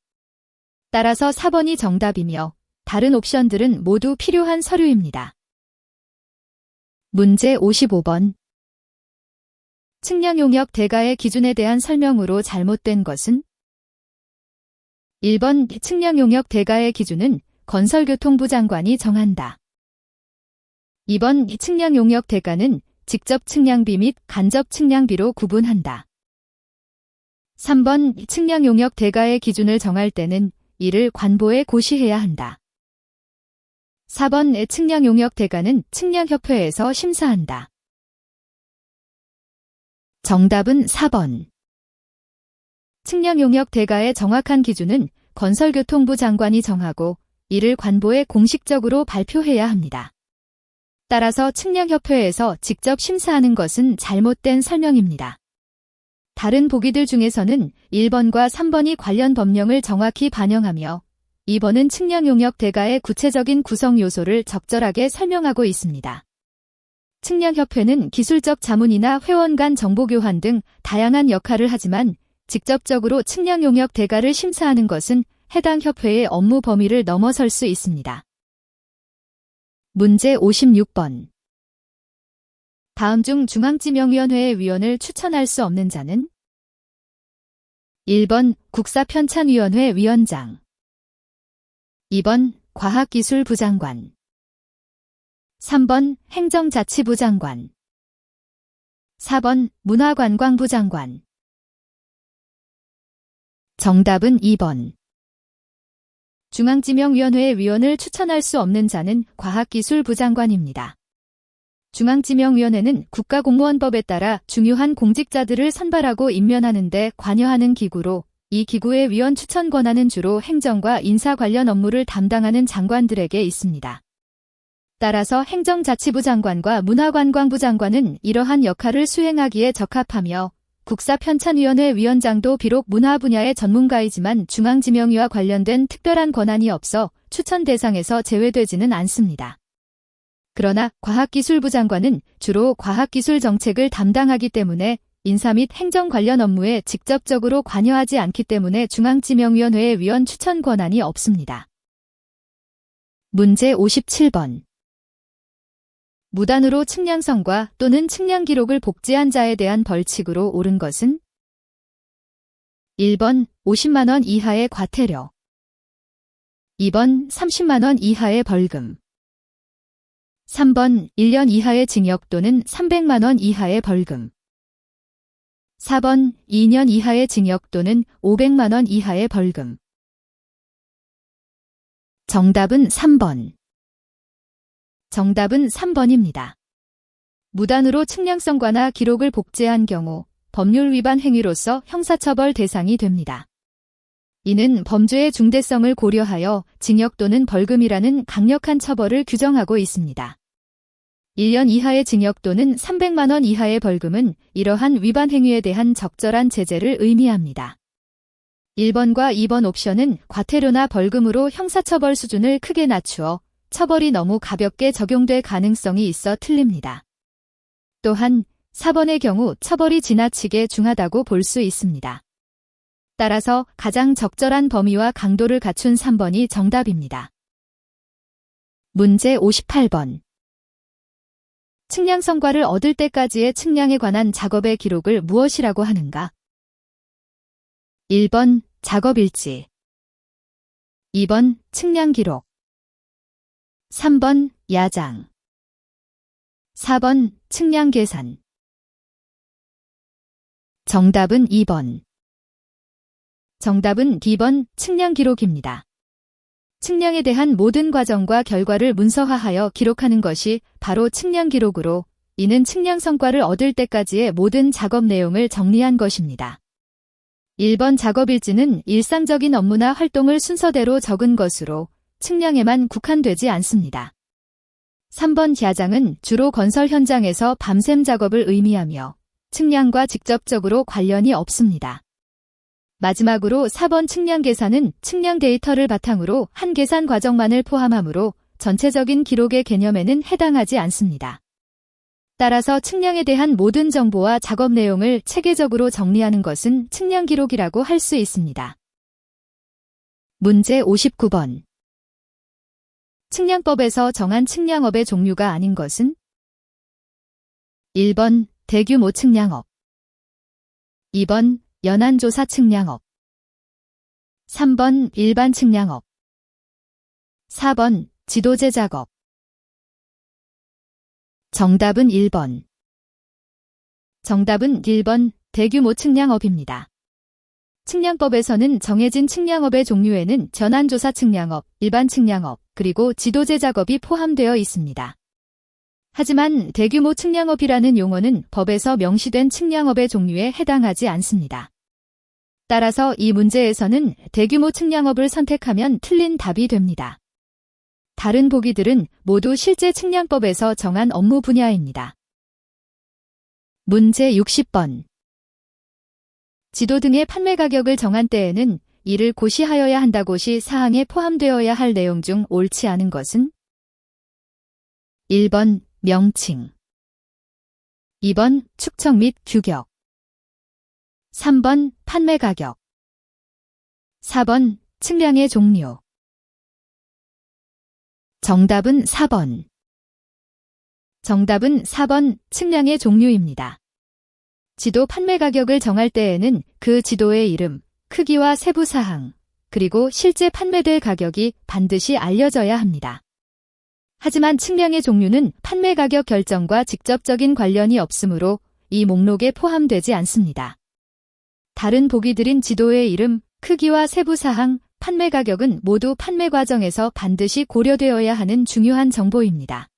따라서 4번이 정답이며 다른 옵션들은 모두 필요한 서류입니다. 문제 55번. 측량 용역 대가의 기준에 대한 설명으로 잘못된 것은 1번 측량 용역 대가의 기준은 건설교통부 장관이 정한다. 2번 측량 용역 대가는 직접 측량비 및 간접 측량비로 구분한다. 3번 측량 용역 대가의 기준을 정할 때는 이를 관보에 고시해야 한다. 4번 측량 용역 대가는 측량협회에서 심사한다. 정답은 4번. 측량 용역 대가의 정확한 기준은 건설교통부 장관이 정하고 이를 관보에 공식적으로 발표해야 합니다. 따라서 측량협회에서 직접 심사하는 것은 잘못된 설명입니다. 다른 보기들 중에서는 1번과 3번이 관련 법령을 정확히 반영하며 2번은 측량 용역 대가의 구체적인 구성 요소를 적절하게 설명하고 있습니다. 측량협회는 기술적 자문이나 회원 간 정보 교환 등 다양한 역할을 하지만 직접적으로 측량 용역 대가를 심사하는 것은 해당 협회의 업무 범위를 넘어설 수 있습니다. 문제 56번. 다음 중 중앙지명위원회의 위원을 추천할 수 없는 자는 1번 국사편찬위원회 위원장, 2번 과학기술부 장관, 3번 행정자치부 장관, 4번 문화관광부 장관. 정답은 2번. 중앙지명위원회의 위원을 추천할 수 없는 자는 과학기술부 장관입니다. 중앙지명위원회는 국가공무원법에 따라 중요한 공직자들을 선발하고 임면하는 데 관여하는 기구로 이 기구의 위원 추천 권한은 주로 행정과 인사 관련 업무를 담당하는 장관들에게 있습니다. 따라서 행정자치부 장관과 문화관광부 장관은 이러한 역할을 수행하기에 적합하며 국사편찬위원회 위원장도 비록 문화 분야의 전문가이지만 중앙지명위와 관련된 특별한 권한이 없어 추천 대상에서 제외되지는 않습니다. 그러나 과학기술부 장관은 주로 과학기술 정책을 담당하기 때문에 인사 및 행정 관련 업무에 직접적으로 관여하지 않기 때문에 중앙지명위원회의 위원 추천 권한이 없습니다. 문제 57번. 무단으로 측량성과 또는 측량 기록을 복제한 자에 대한 벌칙으로 옳은 것은 1번 50만 원 이하의 과태료, 2번 30만 원 이하의 벌금, 3번 1년 이하의 징역 또는 300만 원 이하의 벌금, 4번 2년 이하의 징역 또는 500만 원 이하의 벌금. 정답은 3번. 정답은 3번입니다. 무단으로 측량성과나 기록을 복제한 경우 법률 위반 행위로서 형사처벌 대상이 됩니다. 이는 범죄의 중대성을 고려하여 징역 또는 벌금이라는 강력한 처벌을 규정하고 있습니다. 1년 이하의 징역 또는 300만 원 이하의 벌금은 이러한 위반 행위에 대한 적절한 제재를 의미합니다. 1번과 2번 옵션은 과태료나 벌금으로 형사처벌 수준을 크게 낮추어 처벌이 너무 가볍게 적용될 가능성이 있어 틀립니다. 또한 4번의 경우 처벌이 지나치게 중하다고 볼 수 있습니다. 따라서 가장 적절한 범위와 강도를 갖춘 3번이 정답입니다. 문제 58번. 측량 성과를 얻을 때까지의 측량에 관한 작업의 기록을 무엇이라고 하는가? 1번 작업일지, 2번 측량 기록, 3번 야장, 4번 측량 계산. 정답은 2번. 정답은 D번 측량 기록입니다. 측량에 대한 모든 과정과 결과를 문서화하여 기록하는 것이 바로 측량 기록으로, 이는 측량 성과를 얻을 때까지의 모든 작업 내용을 정리한 것입니다. 1번 작업일지는 일상적인 업무나 활동을 순서대로 적은 것으로 측량에만 국한되지 않습니다. 3번 야장은 주로 건설 현장에서 밤샘 작업을 의미하며 측량과 직접적으로 관련이 없습니다. 마지막으로 4번 측량 계산은 측량 데이터를 바탕으로 한 계산 과정만을 포함하므로 전체적인 기록의 개념에는 해당하지 않습니다. 따라서 측량에 대한 모든 정보와 작업 내용을 체계적으로 정리하는 것은 측량 기록이라고 할 수 있습니다. 문제 59번. 측량법에서 정한 측량업의 종류가 아닌 것은? 1번 대규모 측량업, 2번 연안조사 측량업, 3번 일반 측량업, 4번 지도제 작업. 정답은 1번. 정답은 1번 대규모 측량업입니다. 측량법에서는 정해진 측량업의 종류에는 전환조사 측량업, 일반 측량업, 그리고 지도제 작업이 포함되어 있습니다. 하지만 대규모 측량업이라는 용어는 법에서 명시된 측량업의 종류에 해당하지 않습니다. 따라서 이 문제에서는 대규모 측량업을 선택하면 틀린 답이 됩니다. 다른 보기들은 모두 실제 측량법에서 정한 업무 분야입니다. 문제 60번. 지도 등의 판매 가격을 정한 때에는 이를 고시하여야 한다고시 사항에 포함되어야 할 내용 중 옳지 않은 것은? 1번 명칭, 2번 축척 및 규격, 3번 판매 가격, 4번 측량의 종류. 정답은 4번. 정답은 4번 측량의 종류입니다. 지도 판매 가격을 정할 때에는 그 지도의 이름, 크기와 세부 사항, 그리고 실제 판매될 가격이 반드시 알려져야 합니다. 하지만 측량의 종류는 판매 가격 결정과 직접적인 관련이 없으므로 이 목록에 포함되지 않습니다. 다른 보기들인 지도의 이름, 크기와 세부 사항, 판매 가격은 모두 판매 과정에서 반드시 고려되어야 하는 중요한 정보입니다.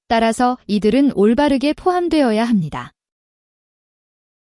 따라서 이들은 올바르게 포함되어야 합니다.